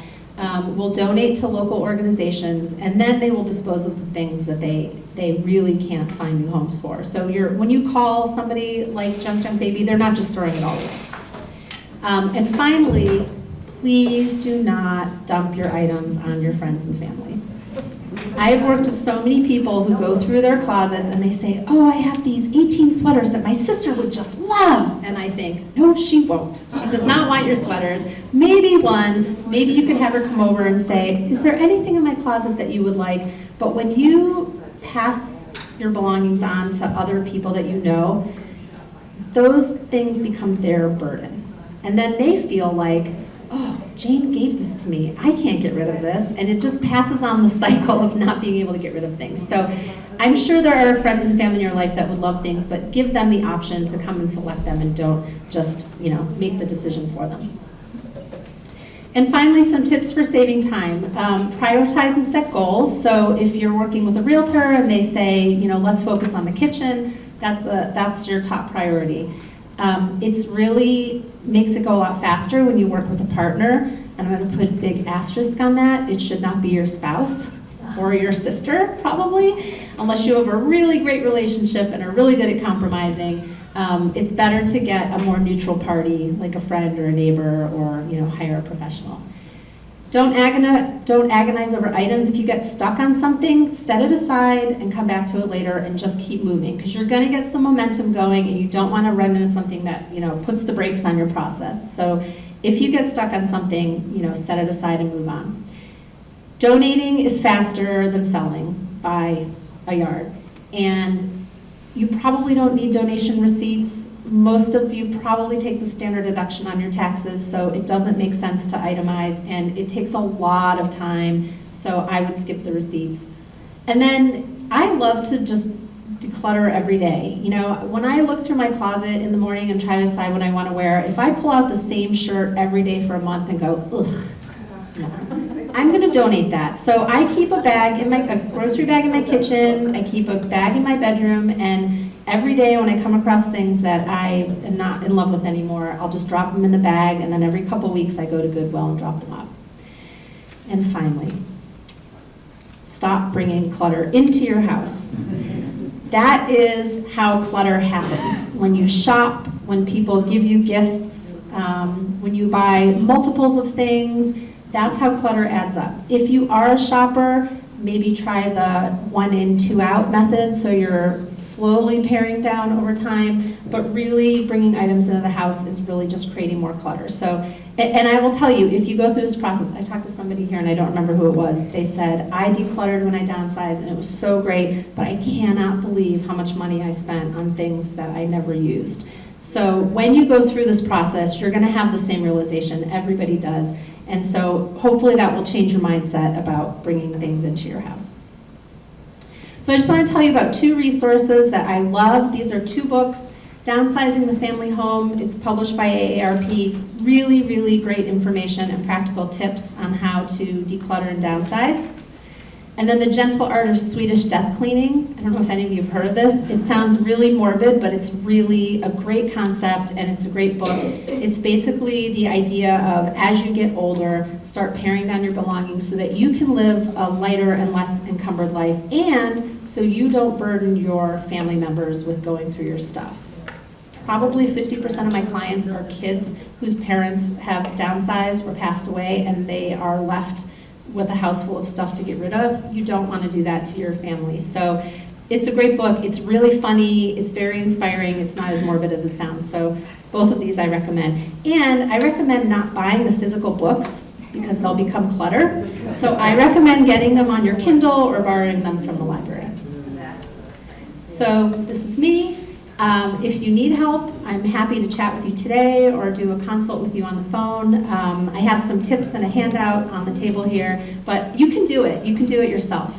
Will donate to local organizations, and then they will dispose of the things that they really can't find new homes for. So when you call somebody like Junk Baby, they're not just throwing it all away. And finally, please do not dump your items on your friends and family. I've worked with so many people who go through their closets and they say, oh, I have these 18 sweaters that my sister would just love. And I think, no, she won't. She does not want your sweaters. Maybe maybe you can have her come over and say, is there anything in my closet that you would like? But when you pass your belongings on to other people that you know, those things become their burden. And then they feel like, oh, Jane gave this to me. I can't get rid of this. And it just passes on the cycle of not being able to get rid of things. So I'm sure there are friends and family in your life that would love things, but give them the option to come and select them, and don't just, make the decision for them. And finally, some tips for saving time. Prioritize and set goals. So if you're working with a realtor and they say, let's focus on the kitchen, that's your top priority. It's really makes it go a lot faster when you work with a partner, and I'm going to put a big asterisk on that. It should not be your spouse or your sister, probably, unless you have a really great relationship and are really good at compromising. It's better to get a more neutral party, like a friend or a neighbor, or hire a professional. Don't agonize over items. If you get stuck on something, set it aside and come back to it later, and just keep moving, because you're going to get some momentum going, and you don't want to run into something that puts the brakes on your process. So if you get stuck on something, set it aside and move on. Donating is faster than selling by a yard, and you probably don't need donation receipts. Most of you probably take the standard deduction on your taxes, so it doesn't make sense to itemize, and it takes a lot of time, so I would skip the receipts. And then I love to just declutter every day. You know, when I look through my closet in the morning and try to decide what I want to wear, if I pull out the same shirt every day for a month and go, ugh, no, I'm going to donate that. So I keep a grocery bag in my kitchen, I keep a bag in my bedroom, and every day when I come across things that I am not in love with anymore, I'll just drop them in the bag, and then every couple weeks I go to Goodwill and drop them up. And finally, stop bringing clutter into your house. That is how clutter happens. When you shop, when people give you gifts, when you buy multiples of things, that's how clutter adds up. If you are a shopper, maybe try the 1 in, 2 out method, so you're slowly paring down over time, but really bringing items into the house is really just creating more clutter. So, and I will tell you, if you go through this process, I talked to somebody here and I don't remember who it was, they said, I decluttered when I downsized and it was so great, but I cannot believe how much money I spent on things that I never used. So when you go through this process, you're gonna have the same realization, everybody does. And so hopefully that will change your mindset about bringing things into your house. So I just want to tell you about 2 resources that I love. These are 2 books, Downsizing the Family Home. It's published by AARP. Really, really great information and practical tips on how to declutter and downsize. And then The Gentle Art of Swedish Death Cleaning. I don't know if any of you have heard of this. It sounds really morbid, but it's really a great concept and it's a great book. It's basically the idea of, as you get older, start paring down your belongings so that you can live a lighter and less encumbered life, and so you don't burden your family members with going through your stuff. Probably 50% of my clients are kids whose parents have downsized or passed away and they are left with a house full of stuff to get rid of. You don't want to do that to your family. So it's a great book. It's really funny. It's very inspiring. It's not as morbid as it sounds. So both of these I recommend. And I recommend not buying the physical books because they'll become clutter. So I recommend getting them on your Kindle or borrowing them from the library. So this is me. If you need help, I'm happy to chat with you today or do a consult with you on the phone. I have some tips and a handout on the table here, but you can do it. You can do it yourself.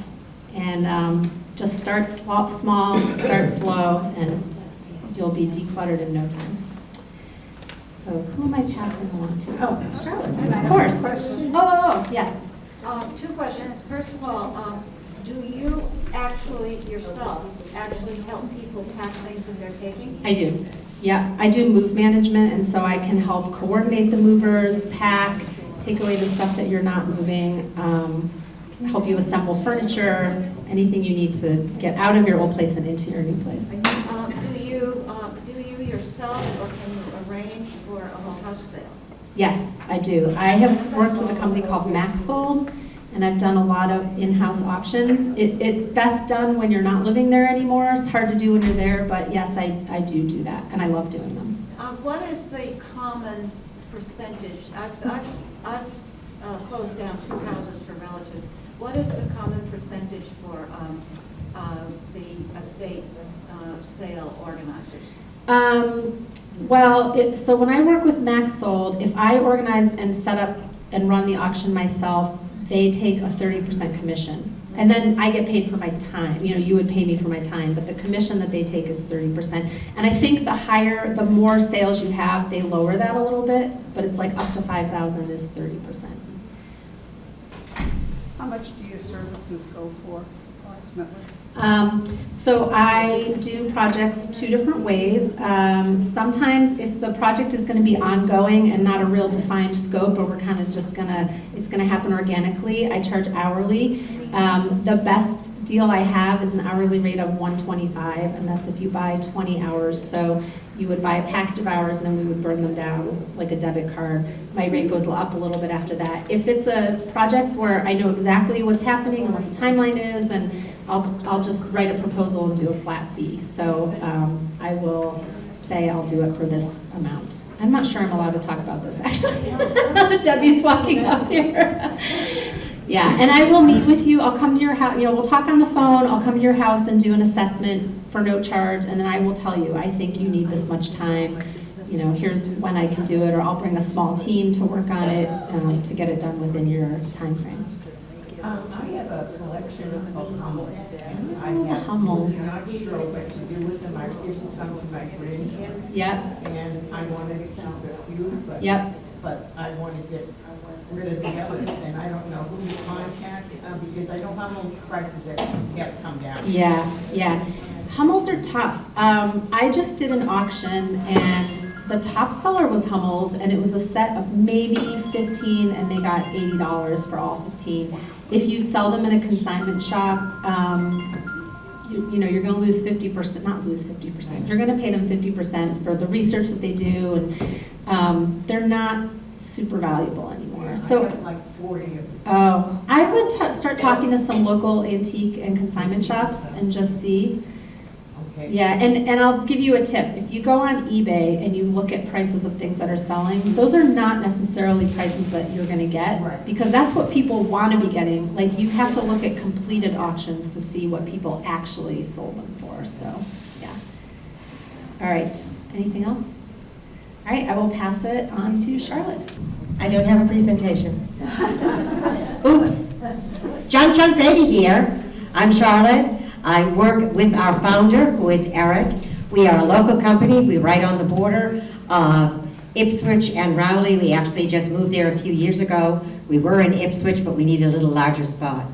And just start small, start slow, and you'll be decluttered in no time. So who am I passing along to? Oh, Charlotte, of course. Oh, yes. 2 questions. First of all, do you actually yourself help people pack things that they're taking? I do. Yeah, I do move management, and so I can help coordinate the movers, pack, take away the stuff that you're not moving, help you assemble furniture, anything you need to get out of your old place and into your new place. Do you yourself, or can you arrange for a whole house sale? Yes, I do. I have worked with a company called Maxsold, and I've done a lot of in-house auctions. It's best done when you're not living there anymore. It's hard to do when you're there, but yes, I do that, and I love doing them. What is the common percentage? I've closed down 2 houses for relatives. What is the common percentage for the estate sale organizers? So when I work with Maxsold, if I organize and set up and run the auction myself, they take a 30% commission. And then I get paid for my time. You know, you would pay me for my time, but the commission that they take is 30%. And I think the more sales you have, they lower that a little bit, but it's like up to 5,000 is 30%. How much do your services go for approximately? So I do projects 2 different ways. Sometimes if the project is going to be ongoing and not a real defined scope, or we're kind of just it's going to happen organically, I charge hourly. The best deal I have is an hourly rate of $125, and that's if you buy 20 hours. So you would buy a package of hours and then we would burn them down like a debit card. My rate goes up a little bit after that. If it's a project where I know exactly what's happening and what the timeline is, and I'll just write a proposal and do a flat fee. So I will say I'll do it for this amount. I'm not sure I'm allowed to talk about this, actually. Debbie's walking up here. Yeah, and I will meet with you. I'll come to your house. You know, we'll talk on the phone. I'll come to your house and do an assessment for no charge, and then I will tell you, I think you need this much time. You know, here's when I can do it, or I'll bring a small team to work on it to get it done within your time frame. I have a a collection of Hummels. And I have, Hummels. I'm not sure what to do with them. I've given some to my grandkids. Yep, And I wanted to keep a few, yep. but I want to get rid of the others. And I don't know who to contact because I know Hummel prices have come down. Yeah, yeah. Hummels are tough. I just did an auction and the top seller was Hummels and it was a set of maybe 15 and they got $80 for all 15. If you sell them in a consignment shop, you know, you're gonna lose 50%, not lose 50%, you're gonna pay them 50% for the research that they do and they're not super valuable anymore. So, I got like 40 of them. oh, I would start talking to some local antique and consignment shops and just see. Okay. Yeah, and I'll give you a tip. If you go on eBay and you look at prices of things that are selling, those are not necessarily prices that you're gonna get. Right. Because that's what people wanna be getting. Like, you have to look at completed auctions to see what people actually sold them for, so, yeah. All right, anything else? All right, I will pass it on to Charlotte. I don't have a presentation. Oops. Junk Baby here. I'm Charlotte. I work with our founder, who is Eric. We are a local company. We right on the border of Ipswich and Rowley. We actually just moved there a few years ago. We were in Ipswich, but we need a little larger spot.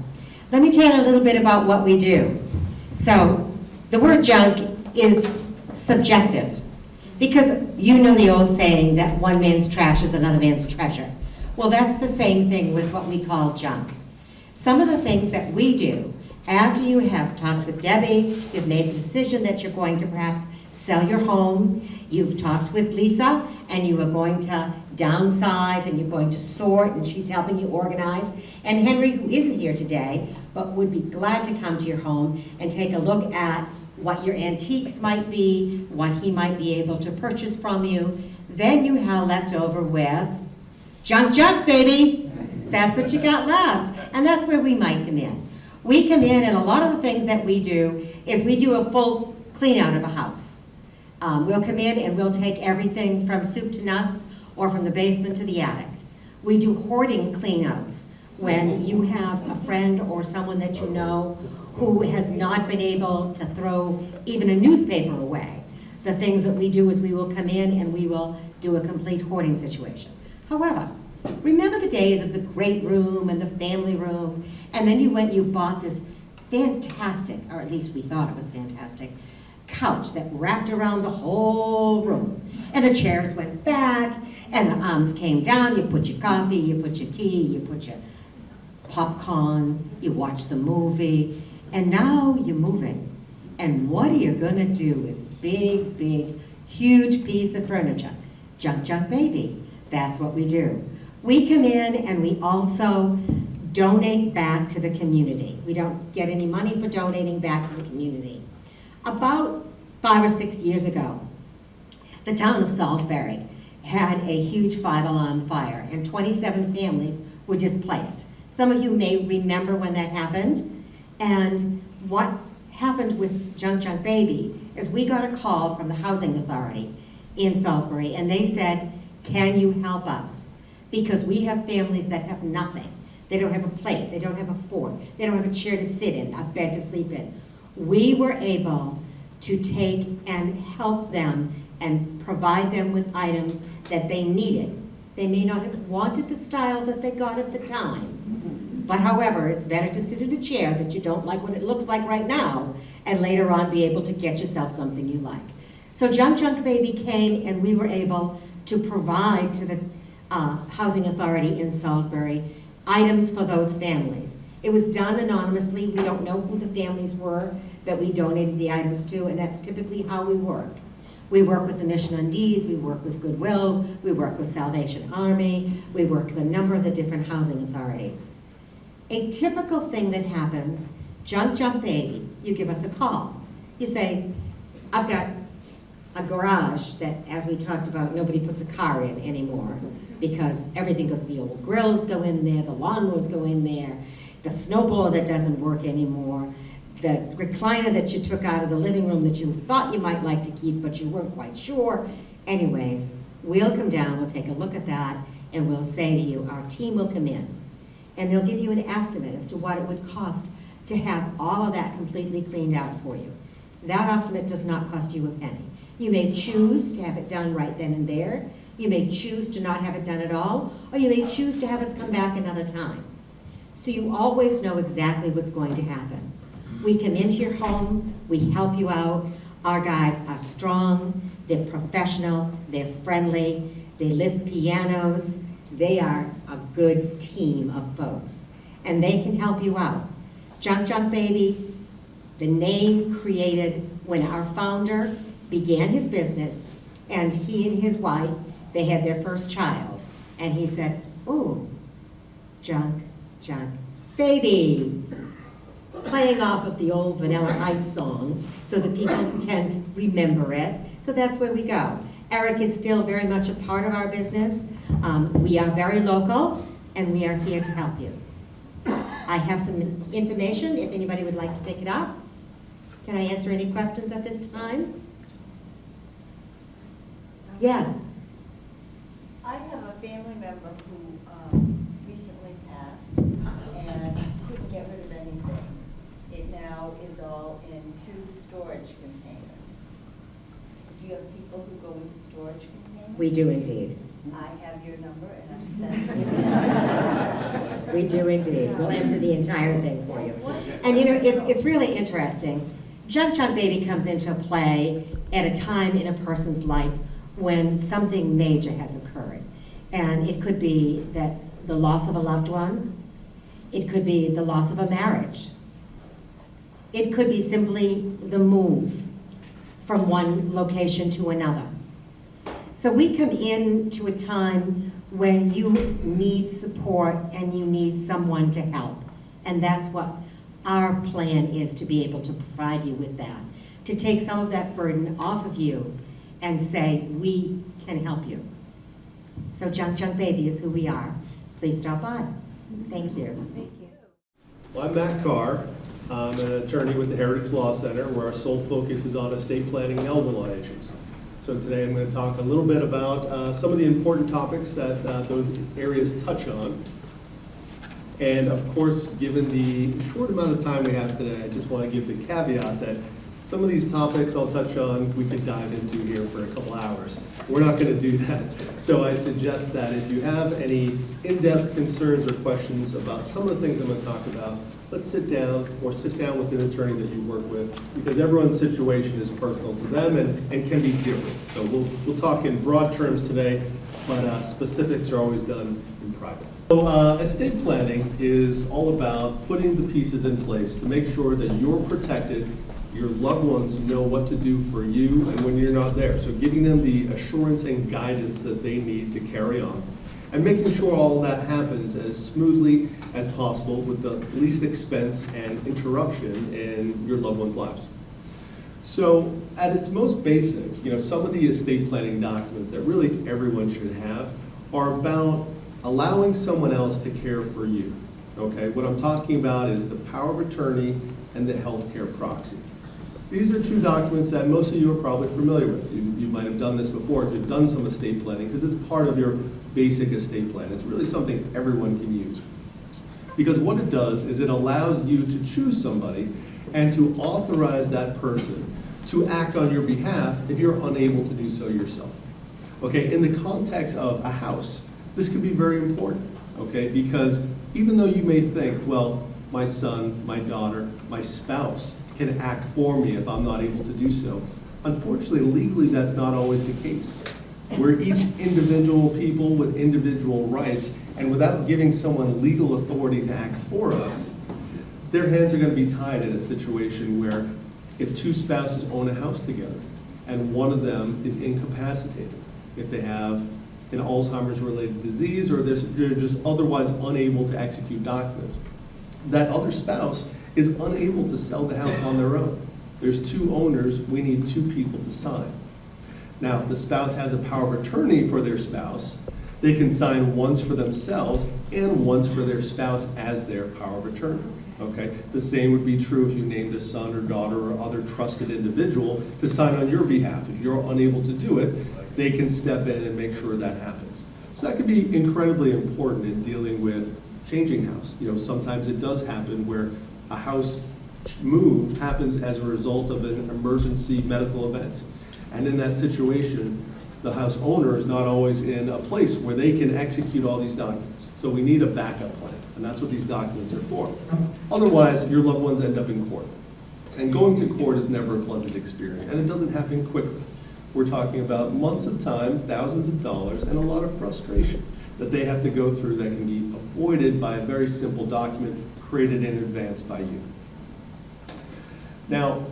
Let me tell you a little bit about what we do. So, the word junk is subjective. Because you know the old saying that one man's trash is another man's treasure. Well, that's the same thing with what we call junk. Some of the things that we do, after you have talked with Debbie, you've made the decision that you're going to perhaps sell your home, you've talked with Lisa, and you are going to downsize, and you're going to sort, and she's helping you organize. And Henry, who isn't here today, but would be glad to come to your home and take a look at what your antiques might be, what he might be able to purchase from you. Then you have left over with junk, baby. That's what you got left. And that's where we might come in. We come in, and a lot of the things that we do is we do a full clean out of a house. We'll come in and we'll take everything from soup to nuts or from the basement to the attic. We do hoarding cleanouts when you have a friend or someone that you know who has not been able to throw even a newspaper away. The things that we do is we will come in and we will do a complete hoarding situation. However, remember the days of the great room and the family room, and then you went and you bought this fantastic, or at least we thought it was fantastic, couch that wrapped around the whole room. And the chairs went back, and the arms came down, you put your coffee, you put your tea, you put your popcorn, you watch the movie, and now you're moving. And what are you gonna do with big, big, huge piece of furniture? Junk baby. That's what we do. We come in and we also donate back to the community. We don't get any money for donating back to the community. About 5 or 6 years ago, the town of Salisbury had a huge 5-alarm fire and 27 families were displaced. Some of you may remember when that happened. And what happened with Junk Baby is we got a call from the Housing Authority in Salisbury, and they said, can you help us? Because we have families that have nothing. They don't have a plate, they don't have a fork, they don't have a chair to sit in, a bed to sleep in. We were able to take and help them and provide them with items that they needed. They may not have wanted the style that they got at the time, but however, it's better to sit in a chair that you don't like what it looks like right now, and later on be able to get yourself something you like. So Junk Baby came, and we were able to provide to the Housing Authority in Salisbury items for those families. It was done anonymously. We don't know who the families were that we donated the items to, and that's typically how we work. We work with the Mission on Deeds, we work with Goodwill, we work with Salvation Army, we work with a number of the different housing authorities. A typical thing that happens, Junk Baby, you give us a call. You say, I've got a garage that, as we talked about, nobody puts a car in anymore because everything goes, the old grills go in there, the lawnmowers go in there, the snowblower that doesn't work anymore, the recliner that you took out of the living room that you thought you might like to keep but you weren't quite sure. Anyways, we'll come down, we'll take a look at that, and we'll say to you, our team will come in. and they'll give you an estimate as to what it would cost to have all of that completely cleaned out for you. That estimate does not cost you a penny. You may choose to have it done right then and there. You may choose to not have it done at all, or you may choose to have us come back another time. So you always know exactly what's going to happen. We come into your home, we help you out. Our guys are strong, they're professional, they're friendly, they lift pianos. They are a good team of folks, and they can help you out. Junk Junk Baby, the name created when our founder began his business, and he and his wife, they had their first child, and he said, "Ooh, Junk Junk Baby," playing off of the old Vanilla Ice song so that people tend to remember it. So that's where we go. Eric is still very much a part of our business. We are very local, and we are here to help you. I have some information if anybody would like to pick it up. Can I answer any questions at this time? Yes. I have a family member who recently passed and couldn't get rid of anything. It now is all in 2 storage containers. Do you have people who go into storage containers? We do indeed. I have your number and I'm sending We do indeed. We'll enter the entire thing for you. And you know, it's really interesting. Junk Junk Baby comes into play at a time in a person's life when something major has occurred. And it could be that the loss of a loved one. It could be the loss of a marriage. It could be simply the move from one location to another. So we come into a time when you need support and you need someone to help. And that's what our plan is, to be able to provide you with that. To take some of that burden off of you and say, we can help you. So Junk Junk Baby is who we are. Please stop by. Thank you. Thank you. Well, I'm Matt Carr. I'm an attorney with the Heritage Law Center, where our sole focus is on estate planning and elder law issues. So today I'm going to talk a little bit about some of the important topics that those areas touch on. And of course, given the short amount of time we have today, I just want to give the caveat that some of these topics I'll touch on, we could dive into here for a couple hours. We're not going to do that. So I suggest that if you have any in-depth concerns or questions about some of the things I'm going to talk about, let's sit down, or sit down with an attorney that you work with, because everyone's situation is personal to them and can be different. So we'll talk in broad terms today, but specifics are always done in private. So estate planning is all about putting the pieces in place to make sure that you're protected, your loved ones know what to do for you and when you're not there. So giving them the assurance and guidance that they need to carry on, and making sure all that happens as smoothly as possible with the least expense and interruption in your loved ones' lives. So at its most basic, some of the estate planning documents that really everyone should have are about allowing someone else to care for you. Okay, what I'm talking about is the power of attorney and the healthcare proxy. These are 2 documents that most of you are probably familiar with. You might have done this before if you've done some estate planning, because it's part of your basic estate plan. It's really something everyone can use. Because what it does is it allows you to choose somebody and to authorize that person to act on your behalf if you're unable to do so yourself. Okay, in the context of a house, this can be very important, okay? Because even though you may think, well, my son, my daughter, my spouse can act for me if I'm not able to do so, unfortunately, legally, that's not always the case. We're each individual people with individual rights, and without giving someone legal authority to act for us, their hands are going to be tied in a situation where if 2 spouses own a house together and one of them is incapacitated, if they have an Alzheimer's-related disease or they're just otherwise unable to execute documents, that other spouse is unable to sell the house on their own. There's 2 owners, we need 2 people to sign. Now, if the spouse has a power of attorney for their spouse, they can sign once for themselves and once for their spouse as their power of attorney. Okay? The same would be true if you named a son or daughter or other trusted individual to sign on your behalf. If you're unable to do it, they can step in and make sure that happens. So that could be incredibly important in dealing with changing house. You know, sometimes it does happen where a house move happens as a result of an emergency medical event. And in that situation, the house owner is not always in a place where they can execute all these documents. So we need a backup plan, and that's what these documents are for. Otherwise, your loved ones end up in court. And going to court is never a pleasant experience, and it doesn't happen quickly. We're talking about months of time, thousands of dollars, and a lot of frustration that they have to go through that can be avoided by a very simple document created in advance by you. Now,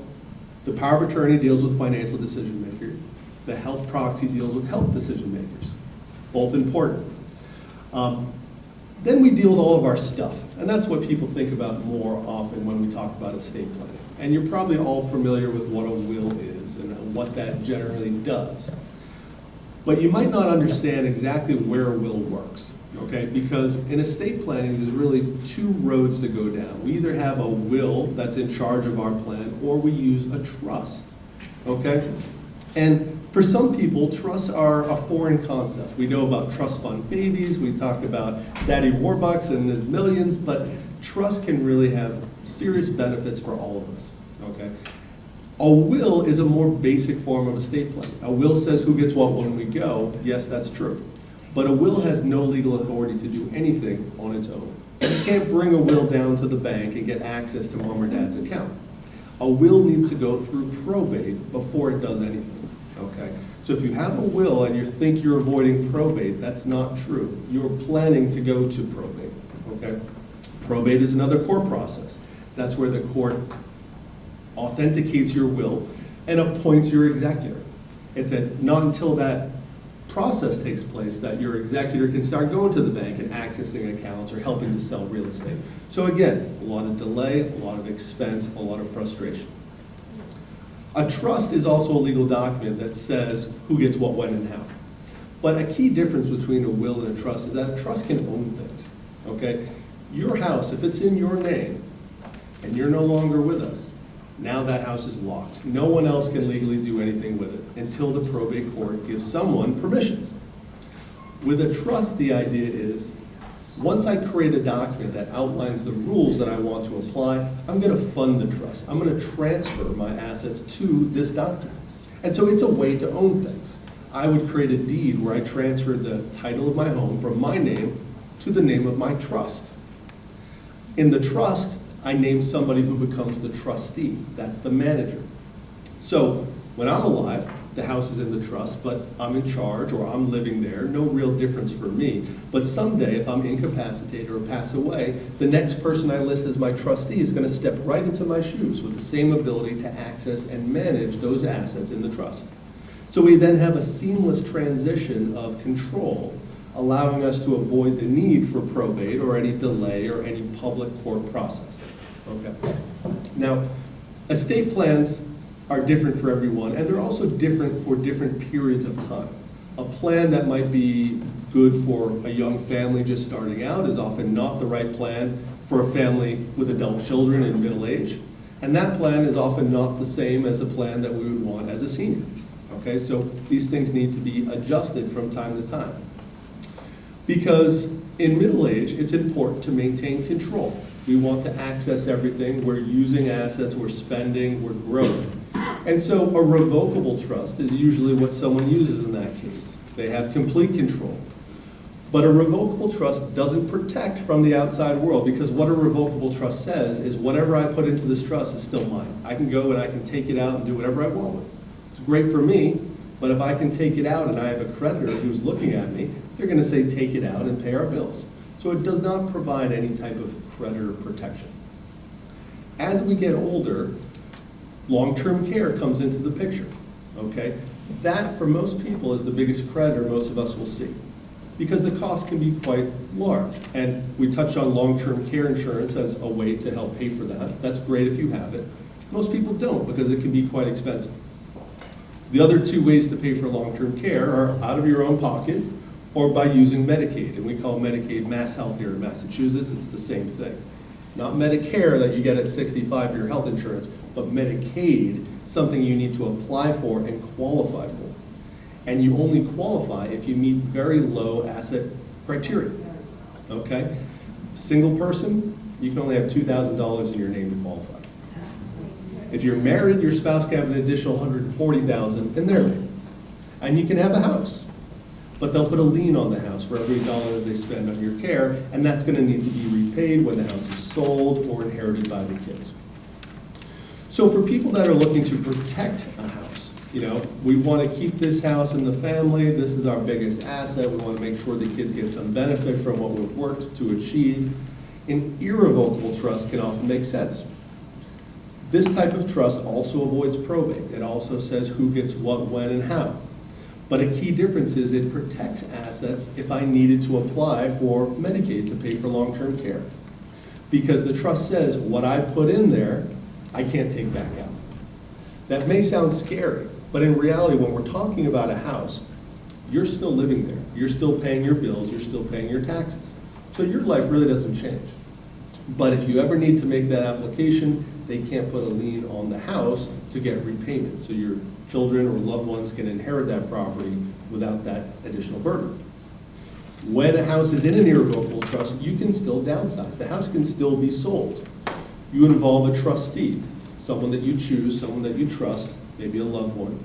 the power of attorney deals with financial decision makers. The health proxy deals with health decision makers, both important. Then we deal with all of our stuff, and that's what people think about more often when we talk about estate planning. And you're probably all familiar with what a will is and what that generally does. But you might not understand exactly where a will works, okay? Because in estate planning, there's really two roads to go down. We either have a will that's in charge of our plan, or we use a trust, okay? And for some people, trusts are a foreign concept. We know about trust fund babies, we talk about Daddy Warbucks and his millions, but trust can really have serious benefits for all of us, okay? A will is a more basic form of estate planning. A will says who gets what when we go. Yes, that's true. But a will has no legal authority to do anything on its own. You can't bring a will down to the bank and get access to mom or dad's account. A will needs to go through probate before it does anything. Okay, so if you have a will and you think you're avoiding probate, that's not true. You're planning to go to probate, okay? Probate is another court process. That's where the court authenticates your will and appoints your executor. It's not until that process takes place that your executor can start going to the bank and accessing accounts or helping to sell real estate. So again, a lot of delay, a lot of expense, a lot of frustration. A trust is also a legal document that says who gets what, when, and how. But a key difference between a will and a trust is that a trust can own things, okay? Your house, if it's in your name and you're no longer with us, now that house is locked. No one else can legally do anything with it until the probate court gives someone permission. With a trust, the idea is, once I create a document that outlines the rules that I want to apply, I'm going to fund the trust. I'm going to transfer my assets to this document. And so it's a way to own things. I would create a deed where I transferred the title of my home from my name to the name of my trust. In the trust, I name somebody who becomes the trustee. That's the manager. So when I'm alive, the house is in the trust, but I'm in charge or I'm living there, no real difference for me. But someday, if I'm incapacitated or pass away, the next person I list as my trustee is going to step right into my shoes with the same ability to access and manage those assets in the trust. So we then have a seamless transition of control, allowing us to avoid the need for probate or any delay or any public court process. Okay. Now, estate plans are different for everyone, and they're also different for different periods of time. A plan that might be good for a young family just starting out is often not the right plan for a family with adult children in middle age, and that plan is often not the same as a plan that we would want as a senior. Okay, so these things need to be adjusted from time to time. Because in middle age, it's important to maintain control. We want to access everything. We're using assets, we're spending, we're growing. And so a revocable trust is usually what someone uses in that case. They have complete control. But a revocable trust doesn't protect from the outside world, because what a revocable trust says is whatever I put into this trust is still mine. I can go and I can take it out and do whatever I want with it. It's great for me, but if I can take it out and I have a creditor who's looking at me, they're going to say take it out and pay our bills. So it does not provide any type of creditor protection. As we get older, long-term care comes into the picture, okay? That, for most people, is the biggest creditor most of us will see, because the cost can be quite large. And we touched on long-term care insurance as a way to help pay for that. That's great if you have it. Most people don't, because it can be quite expensive. The other two ways to pay for long-term care are out of your own pocket or by using Medicaid. And we call Medicaid Mass Health here in Massachusetts. It's the same thing. Not Medicare that you get at 65 for your health insurance, but Medicaid, something you need to apply for and qualify for. And you only qualify if you meet very low asset criteria, okay? Single person, you can only have $2,000 in your name to qualify. If you're married, your spouse can have an additional $140,000 in their name. And you can have a house, but they'll put a lien on the house for every dollar that they spend on your care, and that's going to need to be repaid when the house is sold or inherited by the kids. So for people that are looking to protect a house, we want to keep this house in the family. This is our biggest asset. We want to make sure the kids get some benefit from what we've worked to achieve. An irrevocable trust can often make sense. This type of trust also avoids probate. It also says who gets what, when, and how. But a key difference is it protects assets if I needed to apply for Medicaid to pay for long-term care. Because the trust says what I put in there, I can't take back out. That may sound scary, but in reality, when we're talking about a house, you're still living there. You're still paying your bills. You're still paying your taxes. So your life really doesn't change. But if you ever need to make that application, they can't put a lien on the house to get repayment. So your children or loved ones can inherit that property without that additional burden. When a house is in an irrevocable trust, you can still downsize. The house can still be sold. You involve a trustee, someone that you choose, someone that you trust, maybe a loved one.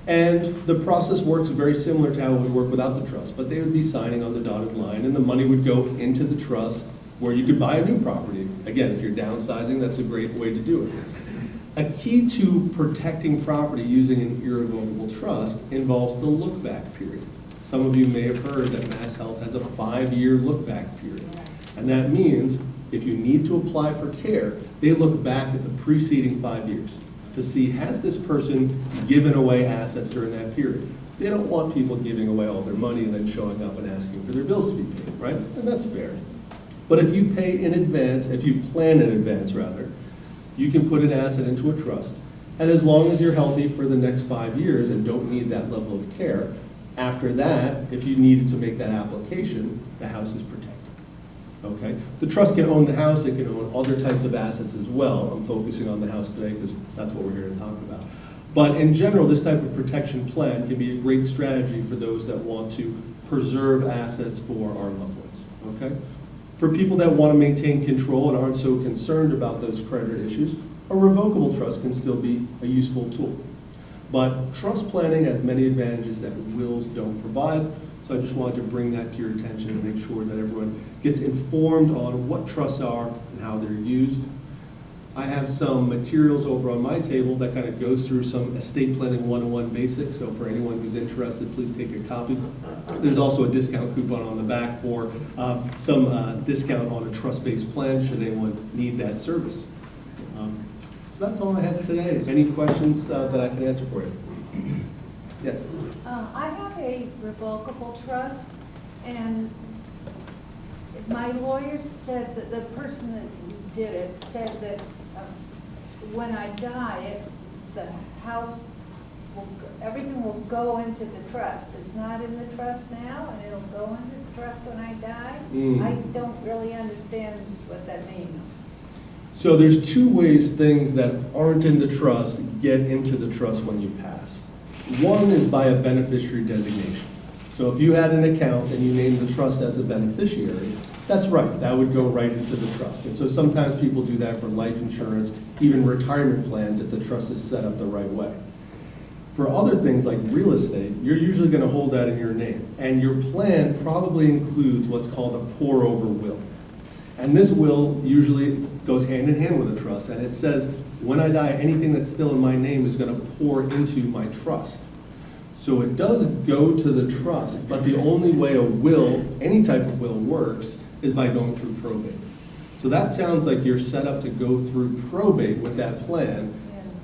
And the process works very similar to how it would work without the trust, but they would be signing on the dotted line, and the money would go into the trust where you could buy a new property. Again, if you're downsizing, that's a great way to do it. A key to protecting property using an irrevocable trust involves the look-back period. Some of you may have heard that Mass Health has a 5-year look-back period. And that means if you need to apply for care, they look back at the preceding 5 years to see, has this person given away assets during that period? They don't want people giving away all their money and then showing up and asking for their bills to be paid, right? And that's fair. But if you pay in advance, if you plan in advance rather, you can put an asset into a trust. And as long as you're healthy for the next 5 years and don't need that level of care, after that, if you needed to make that application, the house is protected. Okay? The trust can own the house, it can own other types of assets as well. I'm focusing on the house today because that's what we're here to talk about. But in general, this type of protection plan can be a great strategy for those that want to preserve assets for our loved ones. Okay? For people that want to maintain control and aren't so concerned about those creditor issues, a revocable trust can still be a useful tool. But trust planning has many advantages that wills don't provide, so I just wanted to bring that to your attention and make sure that everyone gets informed on what trusts are and how they're used. I have some materials over on my table that kind of goes through some estate planning 101 basics, so for anyone who's interested, please take a copy. There's also a discount coupon on the back for some discount on a trust-based plan should anyone need that service. So that's all I had today. Any questions that I can answer for you? Yes? I have a revocable trust, and my lawyer said that the person that did it said that when I die, the house everything will go into the trust. It's not in the trust now, and it'll go into the trust when I die. I don't really understand what that means. So there's two ways things that aren't in the trust get into the trust when you pass. One is by a beneficiary designation. So if you had an account and you named the trust as a beneficiary, that's right, that would go right into the trust. And so sometimes people do that for life insurance, even retirement plans if the trust is set up the right way. For other things like real estate, you're usually going to hold that in your name. And your plan probably includes what's called a pour-over will. And this will usually goes hand in hand with a trust. And it says, when I die, anything that's still in my name is going to pour into my trust. So it does go to the trust, but the only way a will, any type of will, works is by going through probate. So that sounds like you're set up to go through probate with that plan.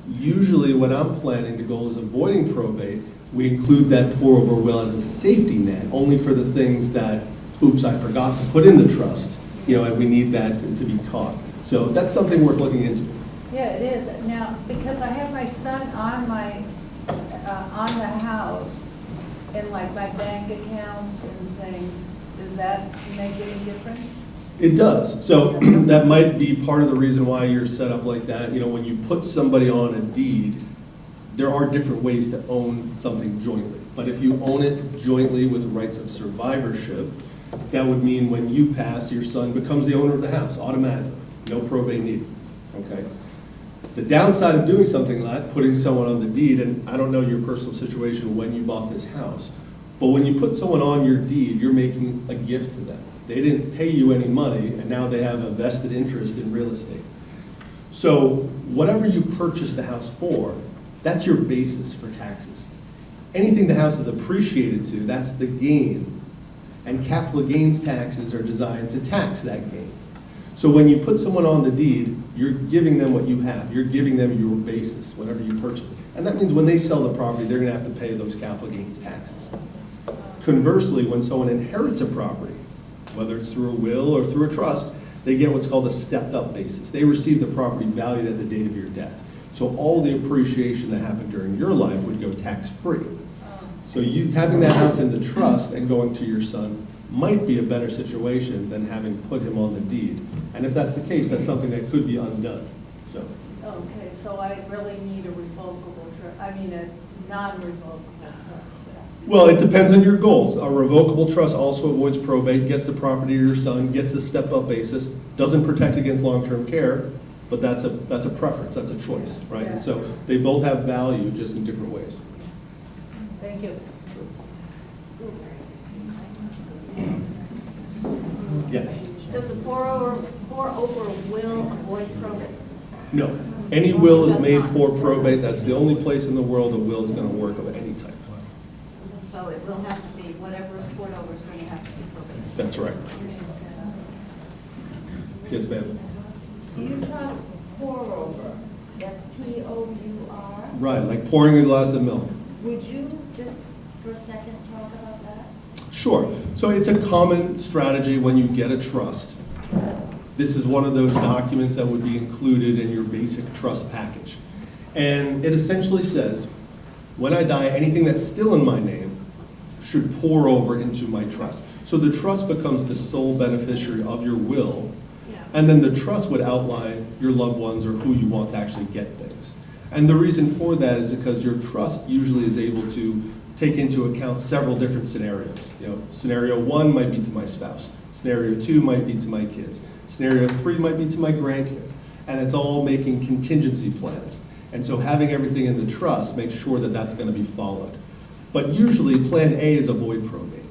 Usually when I'm planning, the goal is avoiding probate. We include that pour-over will as a safety net, only for the things that, oops, I forgot to put in the trust, and we need that to be caught. So that's something worth looking into. Yeah, it is. Now, because I have my son on my on the house and like my bank accounts and things, does that make any difference? It does. So that might be part of the reason why you're set up like that. When you put somebody on a deed, there are different ways to own something jointly. But if you own it jointly with rights of survivorship, That would mean when you pass, your son becomes the owner of the house automatically, no probate needed, okay? The downside of doing something like that, putting someone on the deed, and I don't know your personal situation when you bought this house, but when you put someone on your deed, you're making a gift to them. They didn't pay you any money, and now they have a vested interest in real estate. So whatever you purchased the house for, that's your basis for taxes. Anything the house is appreciated to, that's the gain. And capital gains taxes are designed to tax that gain. So when you put someone on the deed, you're giving them what you have. You're giving them your basis, whatever you purchase. And that means when they sell the property, they're gonna have to pay those capital gains taxes. Conversely, when someone inherits a property, whether it's through a will or through a trust, they get what's called a stepped up basis. They receive the property valued at the date of your death. So all the appreciation that happened during your life would go tax-free. So you having that house in the trust and going to your son might be a better situation than having put him on the deed. And if that's the case, that's something that could be undone, so. Okay, so I really need a revocable trust, I mean a non-revocable trust. Well, it depends on your goals. A revocable trust also avoids probate, gets the property to your son, gets the step-up basis, doesn't protect against long-term care, but that's a preference, that's a choice, right? And so they both have value, just in different ways. Thank you. Yes? Does a pour over will avoid probate? No. Any will is made for probate. That's the only place in the world a will is going to work of any type. So it will have to be, whatever is poured over is going to have to be probate. That's right. Yes, ma'am. You talk pour over, that's P-O-U-R? Right, like pouring a glass of milk. Would you just for a second talk about that? Sure. So it's a common strategy when you get a trust. This is one of those documents that would be included in your basic trust package. And it essentially says, when I die, anything that's still in my name should pour over into my trust. So the trust becomes the sole beneficiary of your will. And then the trust would outline your loved ones or who you want to actually get things. And the reason for that is because your trust usually is able to take into account several different scenarios. You know, scenario 1 might be to my spouse. Scenario 2 might be to my kids. Scenario 3 might be to my grandkids. And it's all making contingency plans. And so having everything in the trust makes sure that that's going to be followed. But usually plan A is avoid probate.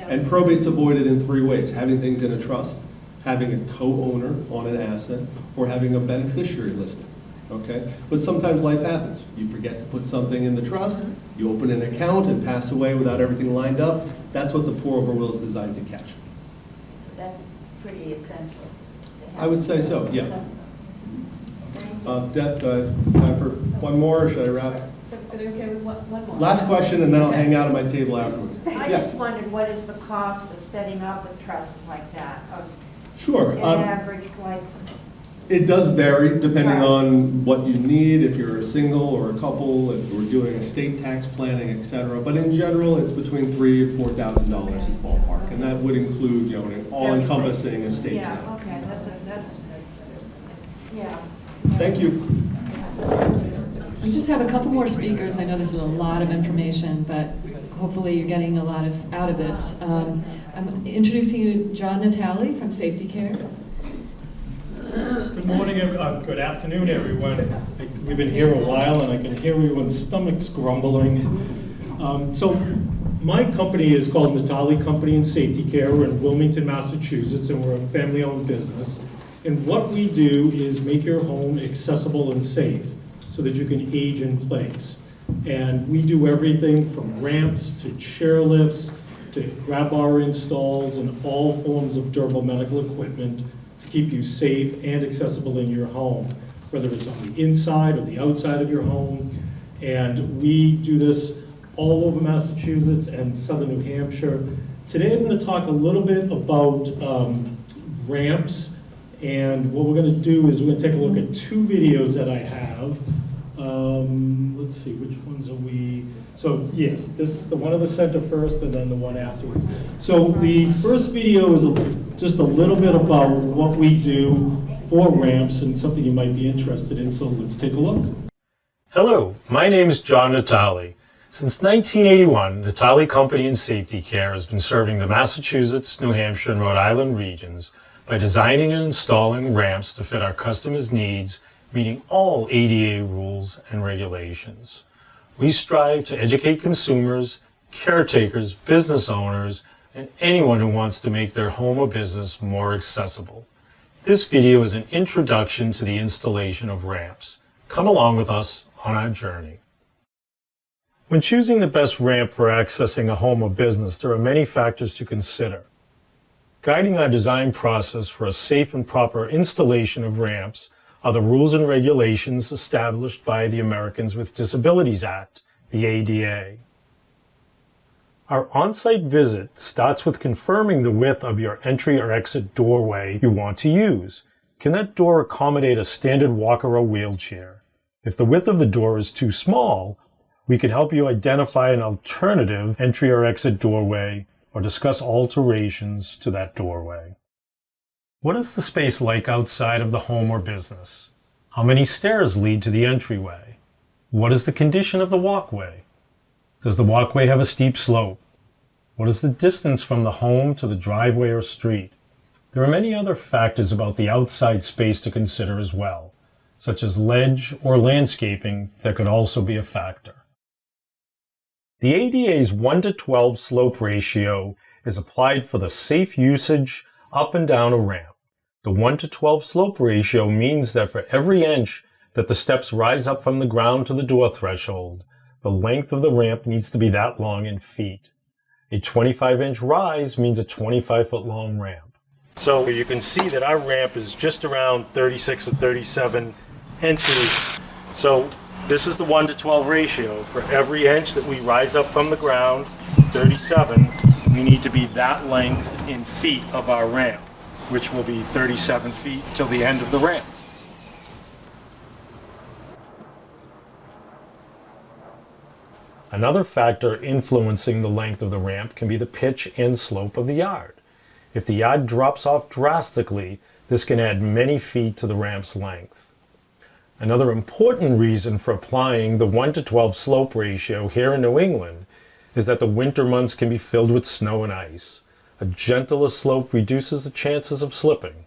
And probate's avoided in 3 ways: having things in a trust, having a co-owner on an asset, or having a beneficiary listed, okay? But sometimes life happens. You forget to put something in the trust, you open an account and pass away without everything lined up. That's what the pour-over will is designed to catch. That's pretty essential. I would say so, yeah. Deb, time for one more, or should I wrap? So are they okay with one more? Last question, and then I'll hang out at my table afterwards. I Yes, just wondered, what is the cost of setting up a trust like that? sure. An average, like, It does vary depending Right. on what you need, if you're a single or a couple, if we're doing estate tax planning, et cetera. But in general, it's between $3,000 and $4,000 is ballpark, and that would include, you know, an all-encompassing estate yeah, plan. okay, that's, yeah. Thank you. We just have a couple more speakers. I know this is a lot of information, but hopefully you're getting a lot out of this. I'm introducing you to John Natale from Safety Care. Good morning, good afternoon, everyone. We've been here a while, and I can hear everyone's stomachs grumbling. So my company is called Natale Company and Safety Care. We're in Wilmington, Massachusetts, and we're a family-owned business. And what we do is make your home accessible and safe so that you can age in place. And we do everything from ramps to chairlifts to grab bar installs and all forms of durable medical equipment to keep you safe and accessible in your home, whether it's on the inside or the outside of your home. And we do this all over Massachusetts and southern New Hampshire. Today I'm going to talk a little bit about ramps, and what we're going to do is we're going to take a look at 2 videos that I have. Let's see, which ones are we? So yes, the one in the center first and then the one afterwards. So the first video is just a little bit about what we do for ramps and something you might be interested in, so let's take a look. Hello, my name is John Natale. Since 1981, Natali Company and Safety Care has been serving the Massachusetts, New Hampshire, and Rhode Island regions by designing and installing ramps to fit our customers' needs, meeting all ADA rules and regulations. We strive to educate consumers, caretakers, business owners, and anyone who wants to make their home or business more accessible. This video is an introduction to the installation of ramps. Come along with us on our journey. When choosing the best ramp for accessing a home or business, there are many factors to consider. Guiding our design process for a safe and proper installation of ramps are the rules and regulations established by the Americans with Disabilities Act, the ADA. Our on-site visit starts with confirming the width of your entry or exit doorway you want to use. Can that door accommodate a standard walker or wheelchair? If the width of the door is too small, we can help you identify an alternative entry or exit doorway or discuss alterations to that doorway. What is the space like outside of the home or business? How many stairs lead to the entryway? What is the condition of the walkway? Does the walkway have a steep slope? What is the distance from the home to the driveway or street? There are many other factors about the outside space to consider as well, such as ledge or landscaping that could also be a factor. The ADA's 1:12 slope ratio is applied for the safe usage up and down a ramp. The 1:12 slope ratio means that for every inch that the steps rise up from the ground to the door threshold, the length of the ramp needs to be that long in feet. A 25-inch rise means a 25-foot long ramp. So you can see that our ramp is just around 36 or 37 inches. So this is the 1:12 ratio. For every inch that we rise up from the ground, 37, we need to be that length in feet of our ramp, which will be 37 feet till the end of the ramp. Another factor influencing the length of the ramp can be the pitch and slope of the yard. If the yard drops off drastically, this can add many feet to the ramp's length. Another important reason for applying the 1:12 slope ratio here in New England is that the winter months can be filled with snow and ice. A gentler slope reduces the chances of slipping.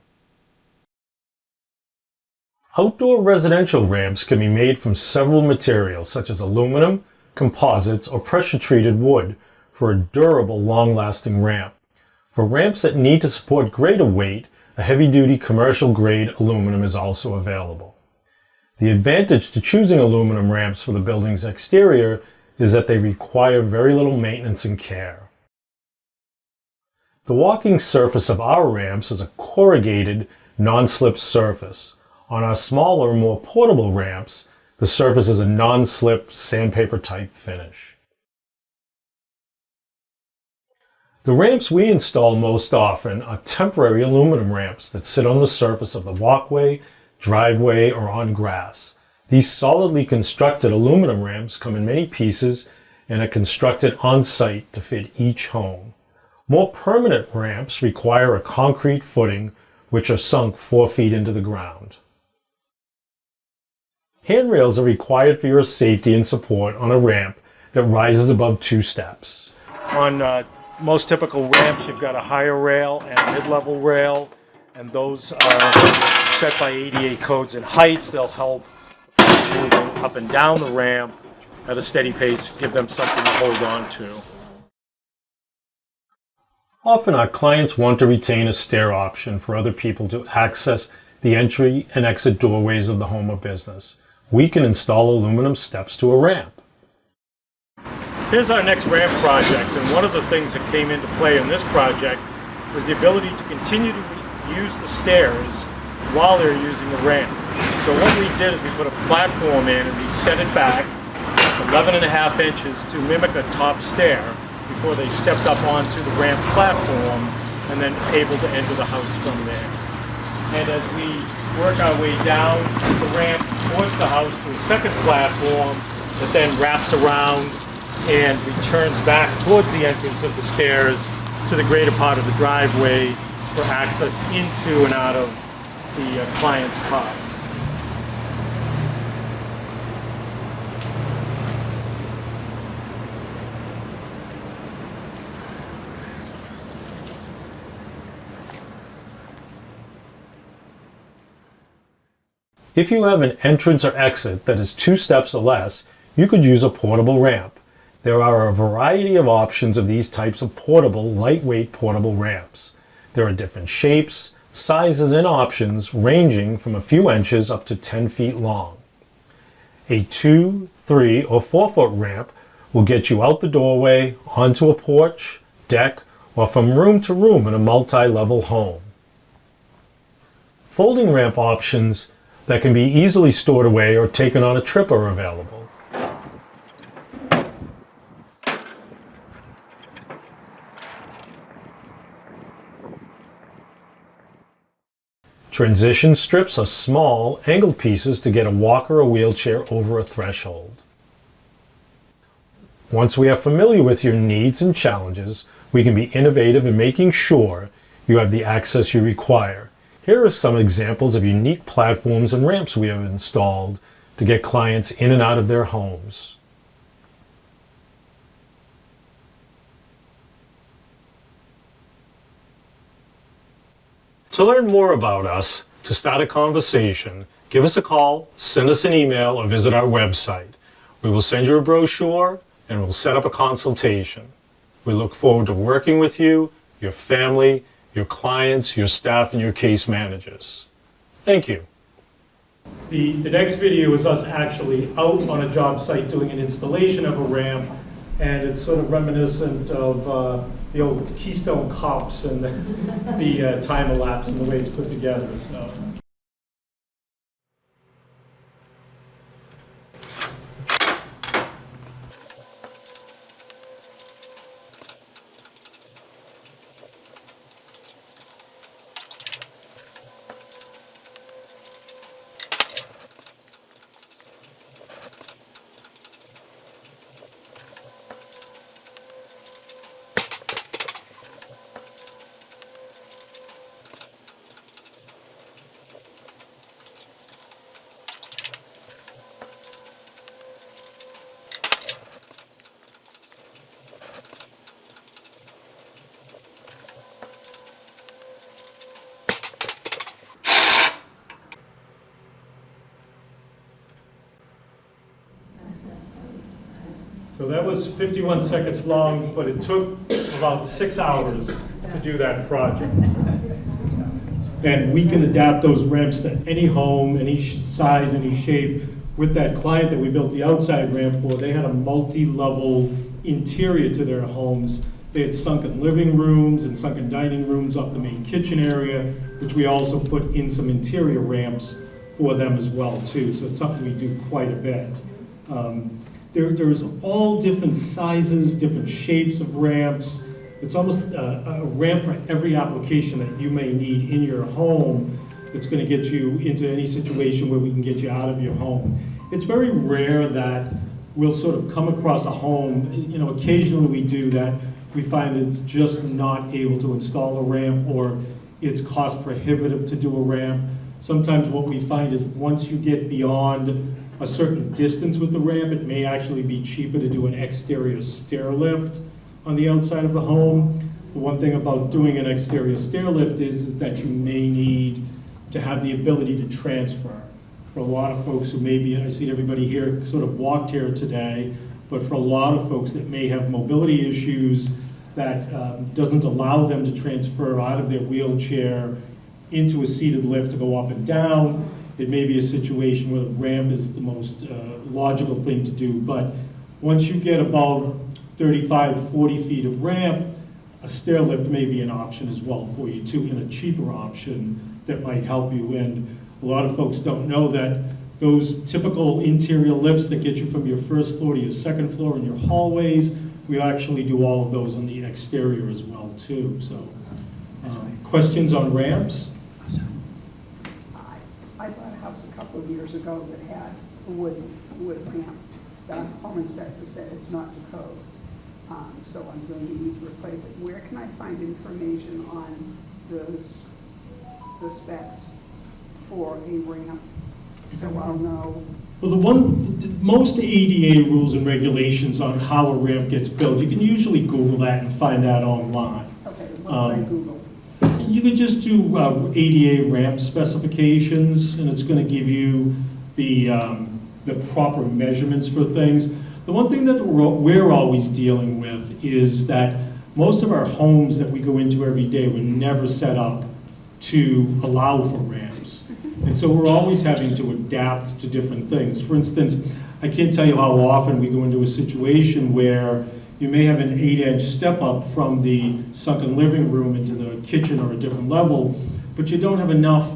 Outdoor residential ramps can be made from several materials such as aluminum, composites, or pressure-treated wood for a durable, long-lasting ramp. For ramps that need to support greater weight, a heavy-duty commercial-grade aluminum is also available. The advantage to choosing aluminum ramps for the building's exterior is that they require very little maintenance and care. The walking surface of our ramps is a corrugated, non-slip surface. On our smaller, more portable ramps, the surface is a non-slip, sandpaper-type finish. The ramps we install most often are temporary aluminum ramps that sit on the surface of the walkway, driveway, or on grass. These solidly constructed aluminum ramps come in many pieces and are constructed on-site to fit each home. More permanent ramps require a concrete footing, which are sunk 4 feet into the ground. Handrails are required for your safety and support on a ramp that rises above 2 steps. On most typical ramps, you've got a higher rail and a mid-level rail, and those are set by ADA codes and heights. They'll help moving up and down the ramp at a steady pace, give them something to hold on to. Often our clients want to retain a stair option for other people to access the entry and exit doorways of the home or business. We can install aluminum steps to a ramp. Here's our next ramp project, and one of the things that came into play in this project was the ability to continue to use the stairs while they're using the ramp. So what we did is we put a platform in and we set it back 11.5 inches to mimic a top stair before they stepped up onto the ramp platform and then able to enter the house from there. And as we work our way down the ramp towards the house to a second platform that then wraps around and returns back towards the entrance of the stairs to the greater part of the driveway for access into and out of the client's car. If you have an entrance or exit that is 2 steps or less, you could use a portable ramp. There are a variety of options of these types of portable, lightweight portable ramps. There are different shapes, sizes, and options ranging from a few inches up to 10 feet long. A 2, 3, or 4-foot ramp will get you out the doorway, onto a porch, deck, or from room to room in a multi-level home. Folding ramp options that can be easily stored away or taken on a trip are available. Transition strips are small, angled pieces to get a walker or wheelchair over a threshold. Once we are familiar with your needs and challenges, we can be innovative in making sure you have the access you require. Here are some examples of unique platforms and ramps we have installed to get clients in and out of their homes. To learn more about us, to start a conversation, give us a call, send us an email, or visit our website. We will send you a brochure and we'll set up a consultation. We look forward to working with you, your family, your clients, your staff, and your case managers. Thank you. The next video is us actually out on a job site doing an installation of a ramp, and it's sort of reminiscent of the old Keystone Cops and the time elapse and the way it's put together. So that was 51 seconds long, but it took about 6 hours to do that project. And we can adapt those ramps to any home, any size, any shape. With that client that we built the outside ramp for, they had a multi-level interior to their homes. They had sunken living rooms and sunken dining rooms up the main kitchen area, which we also put in some interior ramps for them as well too. So it's something we do quite a bit. There's all different sizes, different shapes of ramps. It's almost a ramp for every application that you may need in your home that's going to get you into any situation where we can get you out of your home. It's very rare that we'll sort of come across a home, occasionally we do that, we find it's just not able to install a ramp or it's cost prohibitive to do a ramp. Sometimes what we find is once you get beyond a certain distance with the ramp, it may actually be cheaper to do an exterior stair lift on the outside of the home. The one thing about doing an exterior stair lift is that you may need to have the ability to transfer. For a lot of folks who maybe, I see everybody here sort of walked here today, but for a lot of folks that may have mobility issues that doesn't allow them to transfer out of their wheelchair into a seated lift to go up and down, it may be a situation where the ramp is the most logical thing to do. But once you get above 35, 40 feet of ramp, a stair lift may be an option as well for you too, and a cheaper option that might help you. And a lot of folks don't know that those typical interior lifts that get you from your first floor to your second floor in your hallways, we actually do all of those on the exterior as well too. So, questions on ramps? I bought a house a couple of years ago that had a wood ramp. The home inspector said it's not to code, so I'm going to need to replace it. Where can I find information on the specs for a ramp, so I'll know? Well, most ADA rules and regulations on how a ramp gets built, you can usually Google that and find that online. Okay, what do I Google? You could just do ADA ramp specifications, and it's going to give you the proper measurements for things. The one thing that we're always dealing with is that most of our homes that we go into every day were never set up to allow for ramps. And so we're always having to adapt to different things. For instance, I can't tell you how often we go into a situation where you may have an 8-inch step up from the sunken living room into the kitchen or a different level, but you don't have enough.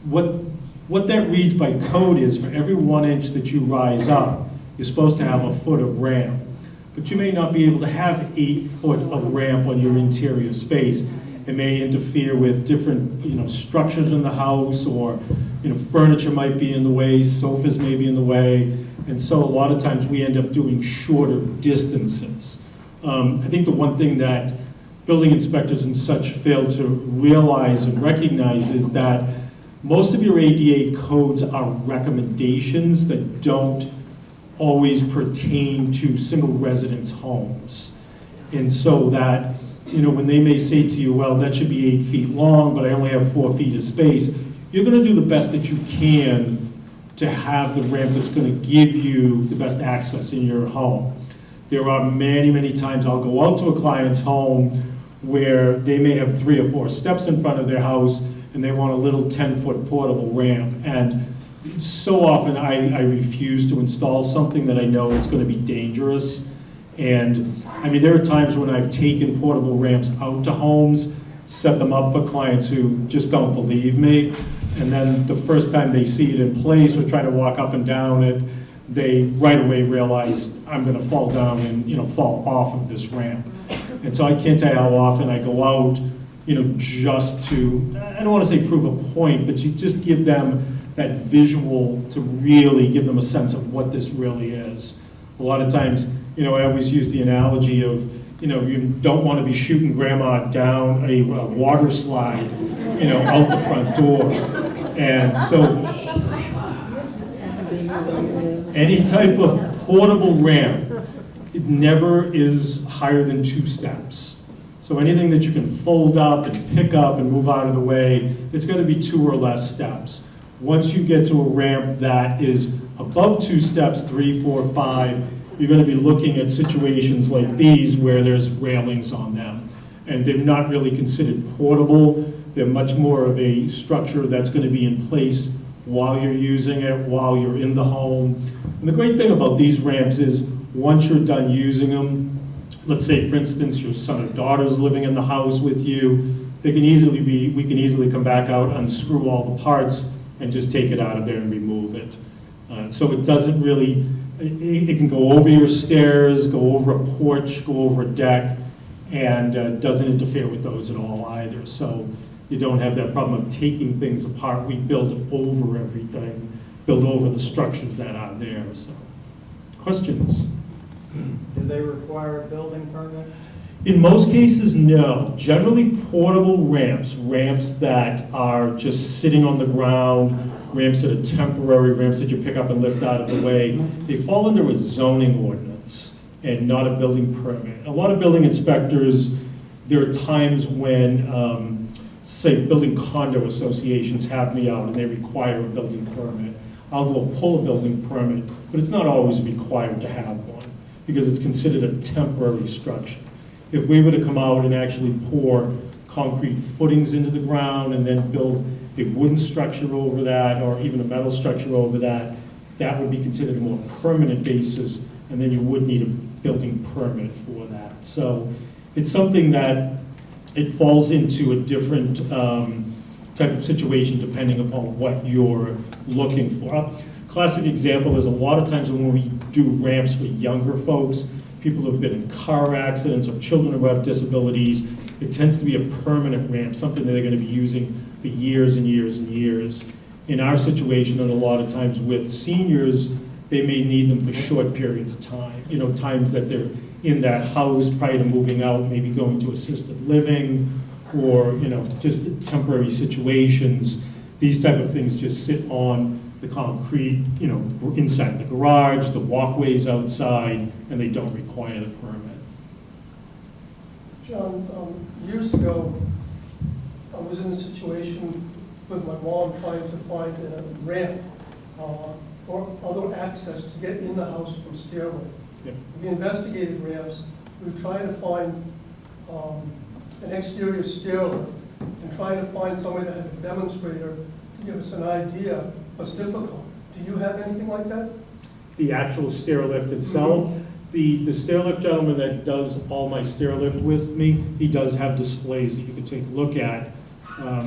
What that reads by code is for every 1 inch that you rise up, you're supposed to have a foot of ramp. But you may not be able to have 8 foot of ramp on your interior space. It may interfere with different, structures in the house, or, furniture might be in the way, sofas may be in the way, and so a lot of times we end up doing shorter distances. I think the one thing that building inspectors and such fail to realize and recognize is that most of your ADA codes are recommendations that don't always pertain to single residence homes. And so that, when they may say to you, well, that should be 8 feet long, but I only have 4 feet of space, you're gonna do the best that you can to have the ramp that's gonna give you the best access in your home. There are many, many times I'll go out to a client's home where they may have 3 or 4 steps in front of their house and they want a little 10-foot portable ramp. And so often I refuse to install something that I know is going to be dangerous. And I mean, there are times when I've taken portable ramps out to homes, set them up for clients who just don't believe me. And then the first time they see it in place or try to walk up and down it, they right away realize I'm going to fall down and fall off of this ramp. And so I can't tell you how often I go out, just to, I don't want to say prove a point, but you just give them that visual to really give them a sense of what this really is. A lot of times, I always use the analogy of, you don't want to be shooting grandma down a water slide, out the front door. And so any type of portable ramp, it never is higher than 2 steps. So anything that you can fold up and pick up and move out of the way, it's going to be 2 or less steps. Once you get to a ramp that is above 2 steps, 3, 4, 5, you're going to be looking at situations like these where there's railings on them. And they're not really considered portable. They're much more of a structure that's going to be in place while you're using it, while you're in the home. And the great thing about these ramps is once you're done using them, let's say, for instance, your son or daughter's living in the house with you, we can easily come back out, unscrew all the parts, and just take it out of there and remove it. So it doesn't really, it can go over your stairs, go over a porch, go over a deck, and doesn't interfere with those at all either. So you don't have that problem of taking things apart. We build over everything, build over the structures that are there. So, questions? Do they require a building permit? In most cases, no. Generally, portable ramps that are just sitting on the ground, ramps that are temporary, ramps that you pick up and lift out of the way, they fall under a zoning ordinance and not a building permit. A lot of building inspectors, there are times when, say, building condo associations have me out and they require a building permit. I'll go pull a building permit, but it's not always required to have one, because it's considered a temporary structure. If we were to come out and actually pour concrete footings into the ground and then build a wooden structure over that, or even a metal structure over that, that would be considered a more permanent basis, and then you would need a building permit for that. So it's something that it falls into a different type of situation depending upon what you're looking for. Classic example is a lot of times when we do ramps for younger folks, people who have been in car accidents or children who have disabilities, it tends to be a permanent ramp, something that they're going to be using for years and years and years. In our situation, and a lot of times with seniors, they may need them for short periods of time. Times that they're in that house prior to moving out, maybe going to assisted living, or just temporary situations. These type of things just sit on the concrete, inside the garage, the walkways outside, and they don't require the permit. John, years ago, a was in a situation with my mom trying to find a ramp or other access to get in the house from stairway. Yep. We investigated ramps. We were trying to find an exterior stair lift and trying to find somebody that had a demonstrator to give us an idea was difficult. Do you have anything like that? The actual stair lift itself, the stair lift gentleman that does all my stair lift with me, he does have displays that you can take a look at.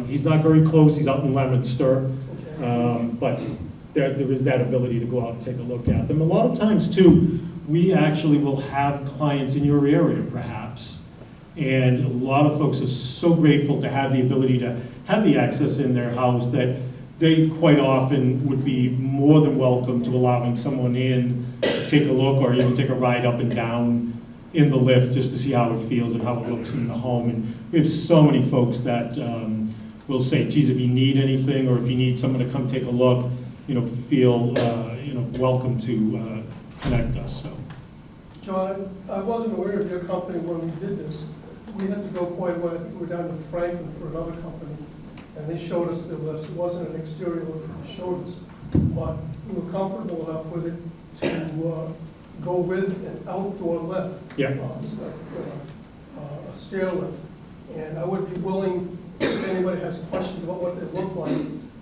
He's not very close, he's out in Leominster, but there is that ability to go out and take a look at them. A lot of times too, we actually will have clients in your area perhaps, and a lot of folks are so grateful to have the ability to have the access in their house that they quite often would be more than welcome to allowing someone in to take a look or even take a ride up and down in the lift just to see how it feels and how it looks in the home. And we have so many folks that will say, geez, if you need anything or if you need someone to come take a look, feel welcome to connect us. So, John, I wasn't aware of your company when we did this. We had to go quite a way. I think we were down to Franklin for another company, and they showed us the lifts. It wasn't an exterior lift they showed us, but we were comfortable enough with it to go with an outdoor lift, yeah. A stair lift. And I would be willing, if anybody has questions about what they look like,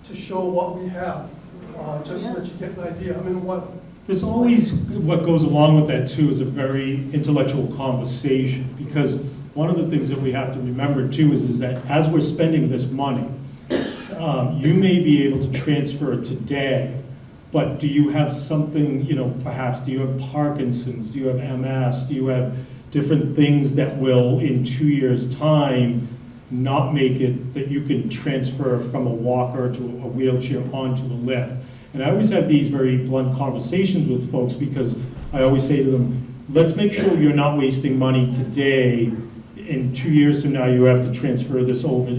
to show what we have, just so that you get an idea. I mean, There's always, what goes along with that too is a very intellectual conversation, because one of the things that we have to remember too is that as we're spending this money, you may be able to transfer it today, but do you have something, perhaps do you have Parkinson's, do you have MS, do you have different things that will in 2 years' time not make it that you can transfer from a walker to a wheelchair onto a lift. And I always have these very blunt conversations with folks because I always say to them, let's make sure you're not wasting money today. In 2 years from now, you have to transfer this over,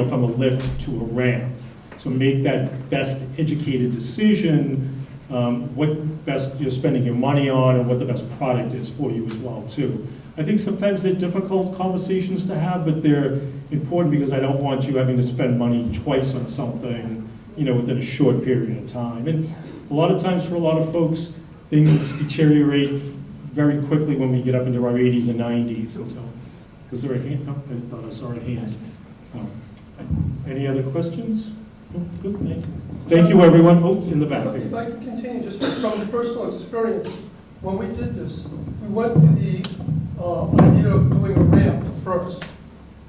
from a lift to a ramp. So make that best educated decision, what best you're spending your money on and what the best product is for you as well, too. I think sometimes they're difficult conversations to have, but they're important because I don't want you having to spend money twice on something, within a short period of time. And a lot of times for a lot of folks, things deteriorate very quickly when we get up into our 80s and 90s. And so, was there a hand? No, I thought I saw a hand. Any other questions? Oh, good, thank you. Thank you, everyone. Oh, in the back. If I could continue, just from the personal experience, when we did this, we went with the idea of doing a ramp first.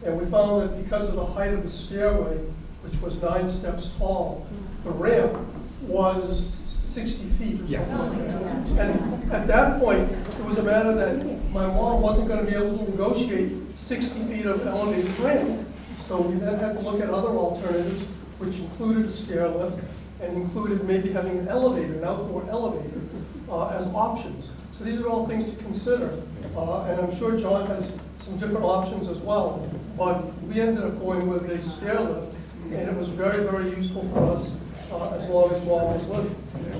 And we found that because of the height of the stairway, which was 9 steps tall, the ramp was 60 feet or something like that. And at that point, it was a matter that my mom wasn't going to be able to negotiate 60 feet of elevated ramps. So we then had to look at other alternatives, which included a stair lift and included maybe having an elevator, an outdoor elevator, as options. So these are all things to consider. And I'm sure John has some different options as well. But we ended up going with a stair lift, and it was very, very useful for us as long as Mom was living.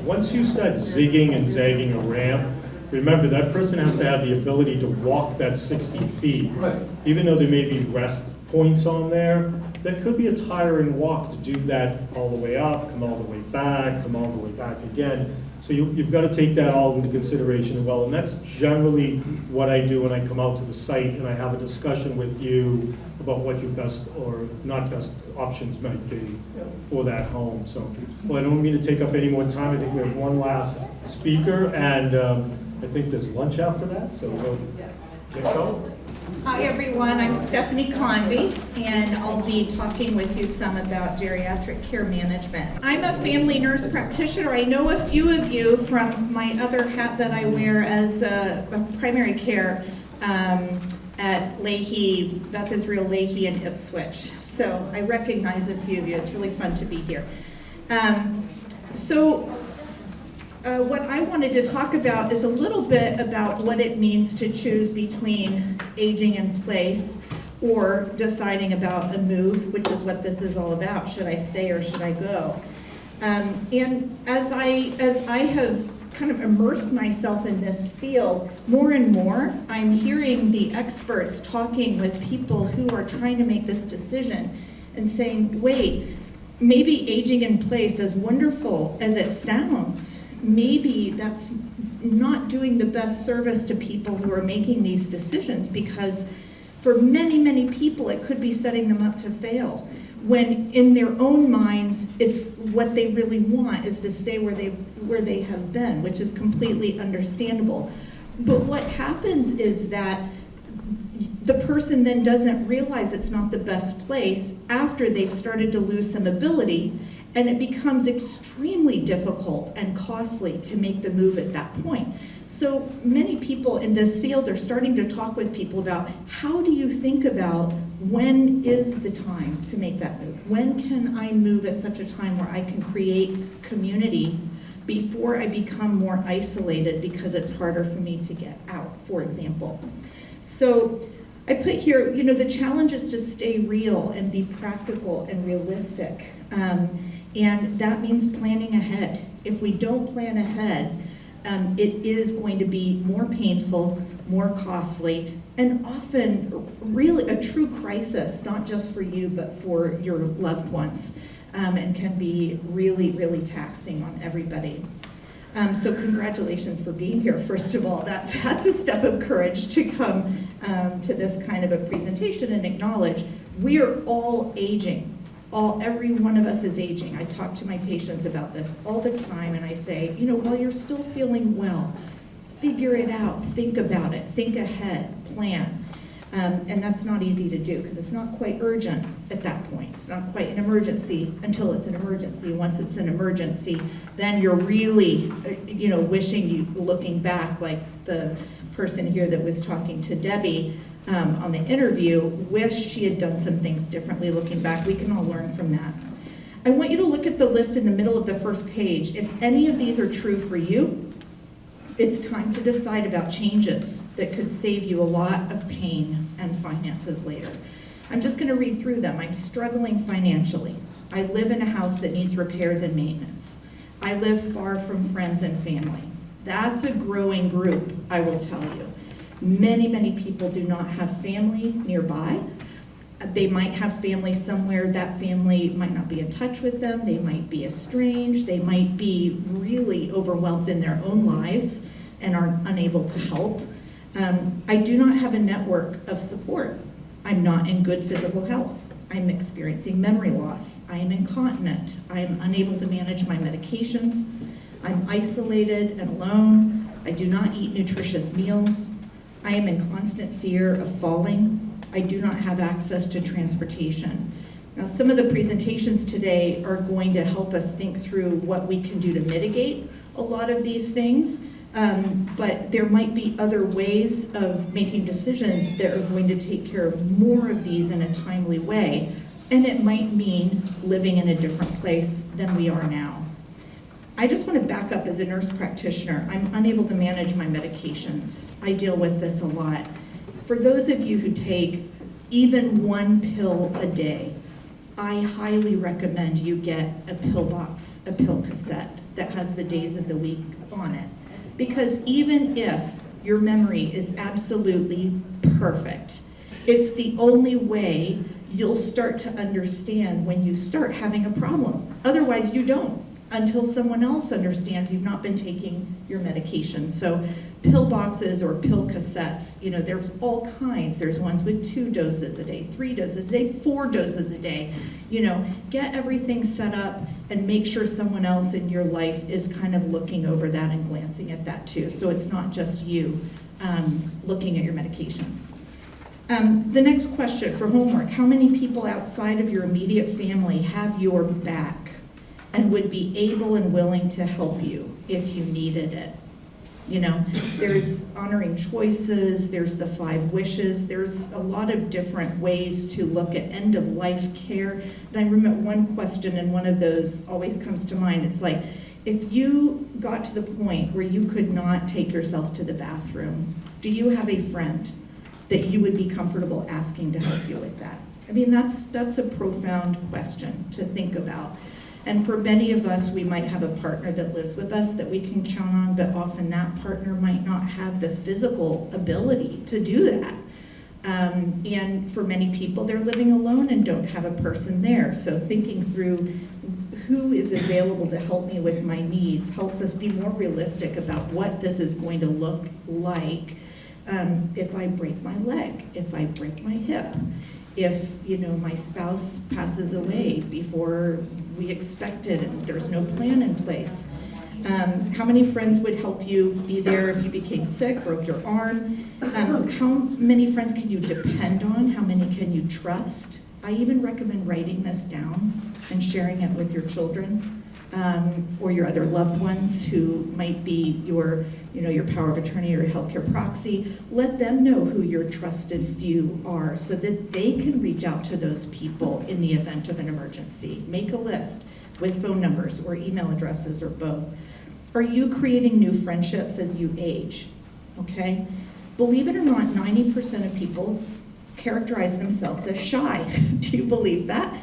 Once you start zigging and zagging a ramp, remember that person has to have the ability to walk that 60 feet. Right. Even though there may be rest points on there, that could be a tiring walk to do that all the way up, come all the way back, come all the way back again. So you've got to take that all into consideration as well. And that's generally what I do when I come out to the site and I have a discussion with you about what your best or not best options might be for that home. So, well, I don't mean to take up any more time. I think we have one last speaker, and I think there's lunch after that. So we'll get going. Hi everyone, I'm Stephanie Convey, and I'll be talking with you some about geriatric care management. I'm a family nurse practitioner. I know a few of you from my other hat that I wear as a primary care at Leahy, Beth Israel Leahy in Ipswich. So I recognize a few of you. It's really fun to be here. What I wanted to talk about is a little bit about what it means to choose between aging in place or deciding about a move, which is what this is all about. Should I stay or should I go? And as I have kind of immersed myself in this field, more and more, I'm hearing the experts talking with people who are trying to make this decision. and saying, wait, maybe aging in place, as wonderful as it sounds, maybe that's not doing the best service to people who are making these decisions, because for many, many people, it could be setting them up to fail. When in their own minds, it's what they really want is to stay where they have been, which is completely understandable. But what happens is that the person then doesn't realize it's not the best place after they've started to lose some ability, and it becomes extremely difficult and costly to make the move at that point. So many people in this field are starting to talk with people about how do you think about when is the time to make that move? When can I move at such a time where I can create community before I become more isolated because it's harder for me to get out, for example. So I put here, the challenge is to stay real and be practical and realistic. And that means planning ahead. If we don't plan ahead, it is going to be more painful, more costly, and often really a true crisis, not just for you, but for your loved ones, and can be really, really taxing on everybody. So congratulations for being here, first of all. That's a step of courage to come to this kind of a presentation and acknowledge we're all aging. Every one of us is aging. I talk to my patients about this all the time, and I say, while you're still feeling well, figure it out, think about it, think ahead, plan. And that's not easy to do because it's not quite urgent at that point. It's not quite an emergency until it's an emergency. Once it's an emergency, then you're really, wishing looking back, like the person here that was talking to Debbie on the interview, wish she had done some things differently looking back. We can all learn from that. I want you to look at the list in the middle of the first page. If any of these are true for you, it's time to decide about changes that could save you a lot of pain and finances later. I'm just going to read through them. I'm struggling financially. I live in a house that needs repairs and maintenance. I live far from friends and family. That's a growing group, I will tell you. Many, many people do not have family nearby. They might have family somewhere. That family might not be in touch with them. They might be estranged. They might be really overwhelmed in their own lives and are unable to help. I do not have a network of support. I'm not in good physical health. I'm experiencing memory loss. I am incontinent. I am unable to manage my medications. I'm isolated and alone. I do not eat nutritious meals. I am in constant fear of falling. I do not have access to transportation. Now, some of the presentations today are going to help us think through what we can do to mitigate a lot of these things, but there might be other ways of making decisions that are going to take care of more of these in a timely way, and it might mean living in a different place than we are now. I just want to back up as a nurse practitioner. I'm unable to manage my medications. I deal with this a lot. For those of you who take even one pill a day, I highly recommend you get a pill box, a pill cassette that has the days of the week on it. Because even if your memory is absolutely perfect, it's the only way you'll start to understand when you start having a problem. Otherwise, you don't, until someone else understands you've not been taking your medication. So pill boxes or pill cassettes, there's all kinds. There's ones with 2 doses a day, 3 doses a day, 4 doses a day. Get everything set up and make sure someone else in your life is kind of looking over that and glancing at that too. So it's not just you looking at your medications. The next question for homework: how many people outside of your immediate family have your back and would be able and willing to help you if you needed it? There's honoring choices, there's the 5 wishes, there's a lot of different ways to look at end-of-life care. And I remember one question, and one of those always comes to mind. It's like, if you got to the point where you could not take yourself to the bathroom, do you have a friend that you would be comfortable asking to help you with that? I mean, that's a profound question to think about. And for many of us, we might have a partner that lives with us that we can count on, but often that partner might not have the physical ability to do that. And for many people, they're living alone and don't have a person there. So thinking through who is available to help me with my needs helps us be more realistic about what this is going to look like if I break my leg, if I break my hip, if my spouse passes away before we expected and there's no plan in place. How many friends would help you be there if you became sick, broke your arm? How many friends can you depend on? How many can you trust? I even recommend writing this down and sharing it with your children or your other loved ones who might be your power of attorney or healthcare proxy. Let them know who your trusted few are so that they can reach out to those people in the event of an emergency. Make a list with phone numbers or email addresses or both. Are you creating new friendships as you age? Okay? Believe it or not, 90% of people characterize themselves as shy. Do you believe that?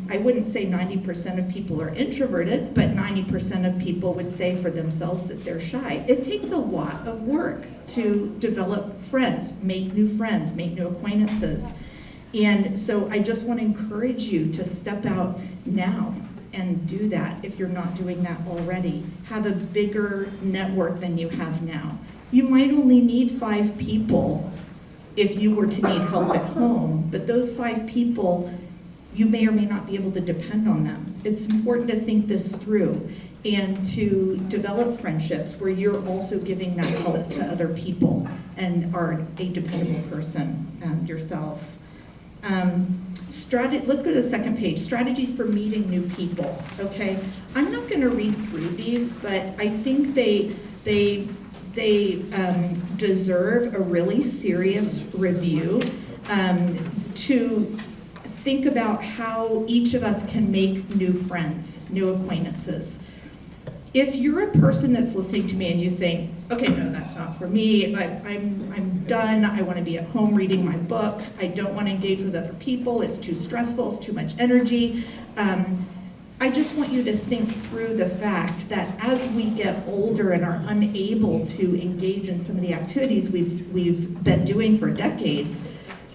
I wouldn't say 90% of people are introverted, but 90% of people would say for themselves that they're shy. It takes a lot of work to develop friends, make new acquaintances. And so I just want to encourage you to step out now and do that if you're not doing that already. Have a bigger network than you have now. You might only need 5 people if you were to need help at home, but those 5 people, you may or may not be able to depend on them. It's important to think this through and to develop friendships where you're also giving that help to other people and are a dependable person yourself. Let's go to the second page, strategies for meeting new people, okay? I'm not gonna read through these, but I think they deserve a really serious review to think about how each of us can make new friends, new acquaintances. If you're a person that's listening to me and you think, okay, no, that's not for me, I'm done, I want to be at home reading my book, I don't want to engage with other people, it's too stressful, it's too much energy, I just want you to think through the fact that as we get older and are unable to engage in some of the activities we've been doing for decades,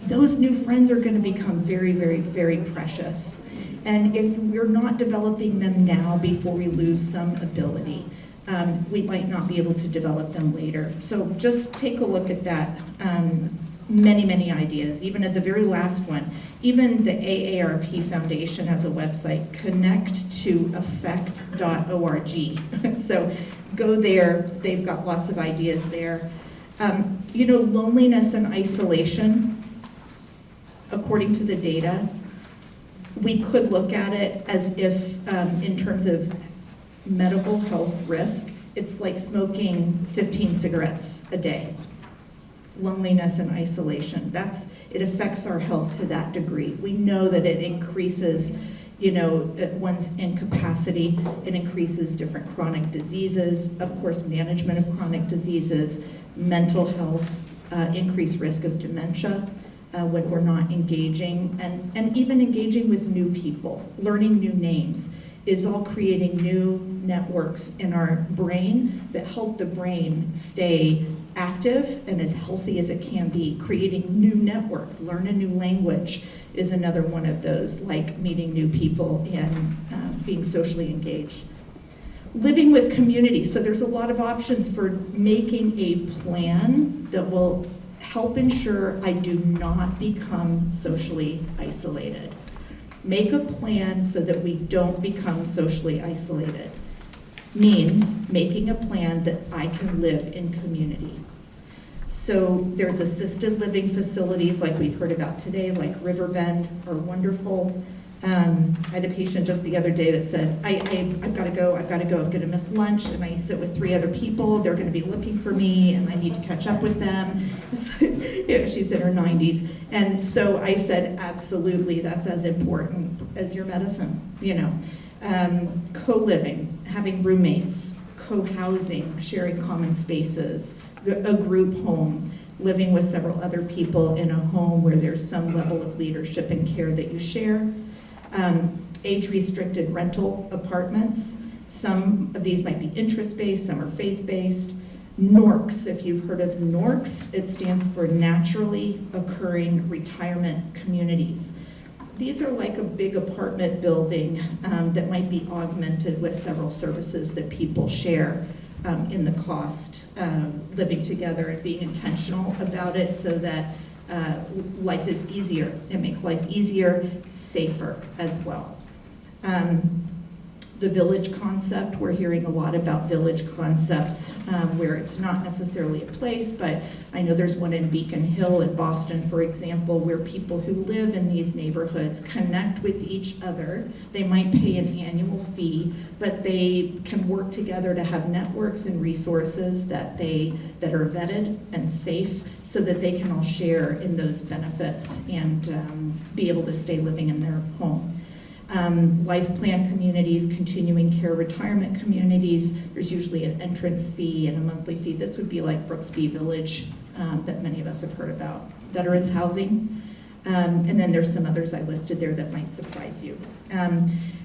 those new friends are going to become very, very, very precious. And if we're not developing them now before we lose some ability, we might not be able to develop them later. So just take a look at that. Many, many ideas, even at the very last one. Even the AARP Foundation has a website, connecttoeffect.org. So go there, they've got lots of ideas there. Loneliness and isolation, according to the data, we could look at it as if, in terms of medical health risk, it's like smoking 15 cigarettes a day. Loneliness and isolation, it affects our health to that degree. We know that it increases, one's incapacity, it increases different chronic diseases, of course, management of chronic diseases, mental health, increased risk of dementia, when we're not engaging, and even engaging with new people, learning new names, is all creating new networks in our brain that help the brain stay active and as healthy as it can be. Creating new networks, learn a new language is another one of those, like meeting new people and being socially engaged. Living with community, so there's a lot of options for making a plan that will help ensure I do not become socially isolated. Make a plan so that we don't become socially isolated. Means making a plan that I can live in community. So there's assisted living facilities like we've heard about today, like Riverbend, are wonderful. I had a patient just the other day that said, I've got to go, I'm going to miss lunch, and I sit with 3 other people, they're going to be looking for me, and I need to catch up with them. She's in her 90s. And so I said, absolutely, that's as important as your medicine, Co-living, having roommates, co-housing, sharing common spaces, a group home, living with several other people in a home where there's some level of leadership and care that you share. Age-restricted rental apartments. Some of these might be interest-based, some are faith-based. NORCs, if you've heard of NORCs, it stands for Naturally Occurring Retirement Communities. These are like a big apartment building that might be augmented with several services that people share in the cost, living together and being intentional about it so that life is easier. It makes life easier, safer as well. The village concept, we're hearing a lot about village concepts where it's not necessarily a place, but I know there's one in Beacon Hill in Boston, for example, where people who live in these neighborhoods connect with each other. They might pay an annual fee, but they can work together to have networks and resources that are vetted and safe so that they can all share in those benefits and be able to stay living in their home. Life plan communities, continuing care retirement communities, there's usually an entrance fee and a monthly fee. This would be like Brooksby Village that many of us have heard about. Veterans housing, and then there's some others I listed there that might surprise you.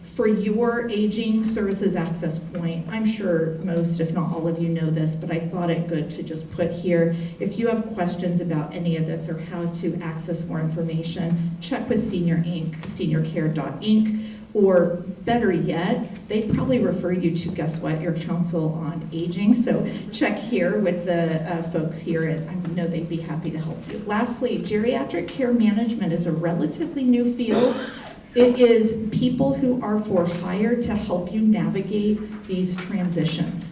For your aging services access point, I'm sure most, if not all of you know this, but I thought it good to just put here, if you have questions about any of this or how to access more information, check with Senior Inc., seniorcare.inc, or better yet, they'd probably refer you to, guess what, your Council on Aging. So check here with the folks here, and I know they'd be happy to help you. Lastly, geriatric care management is a relatively new field. It is people who are for hire to help you navigate these transitions.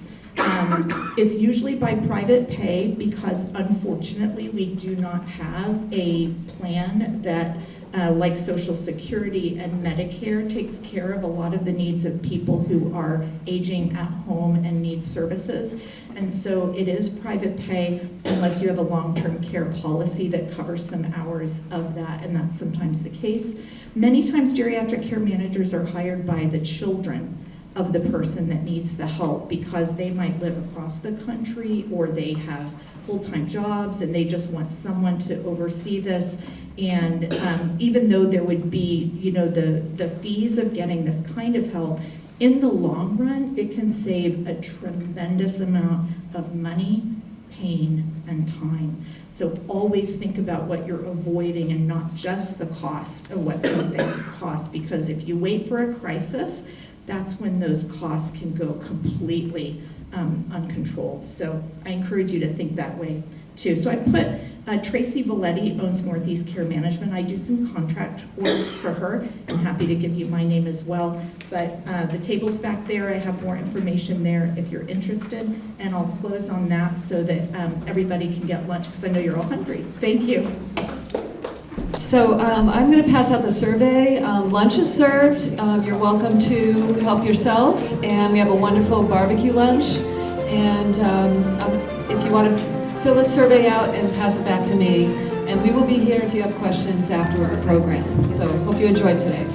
It's usually by private pay because unfortunately we do not have a plan that like Social Security and Medicare takes care of a lot of the needs of people who are aging at home and need services. And so it is private pay unless you have a long-term care policy that covers some hours of that, and that's sometimes the case. Many times geriatric care managers are hired by the children of the person that needs the help because they might live across the country or they have full-time jobs and they just want someone to oversee this. And even though there would be, you know, the fees of getting this kind of help, in the long run, it can save a tremendous amount of money, pain, and time. So always think about what you're avoiding and not just the cost of what something costs, because if you wait for a crisis, that's when those costs can go completely uncontrolled. So I encourage you to think that way too. So I put Tracy Valetti owns Northeast Care Management. I do some contract work for her. I'm happy to give you my name as well. But the table's back there. I have more information there if you're interested. And I'll close on that so that everybody can get lunch because I know you're all hungry. Thank you. So I'm going to pass out the survey. Lunch is served. You're welcome to help yourself. And we have a wonderful barbecue lunch. And if you want to fill the survey out and pass it back to me. And we will be here if you have questions after the program. So hope you enjoyed today.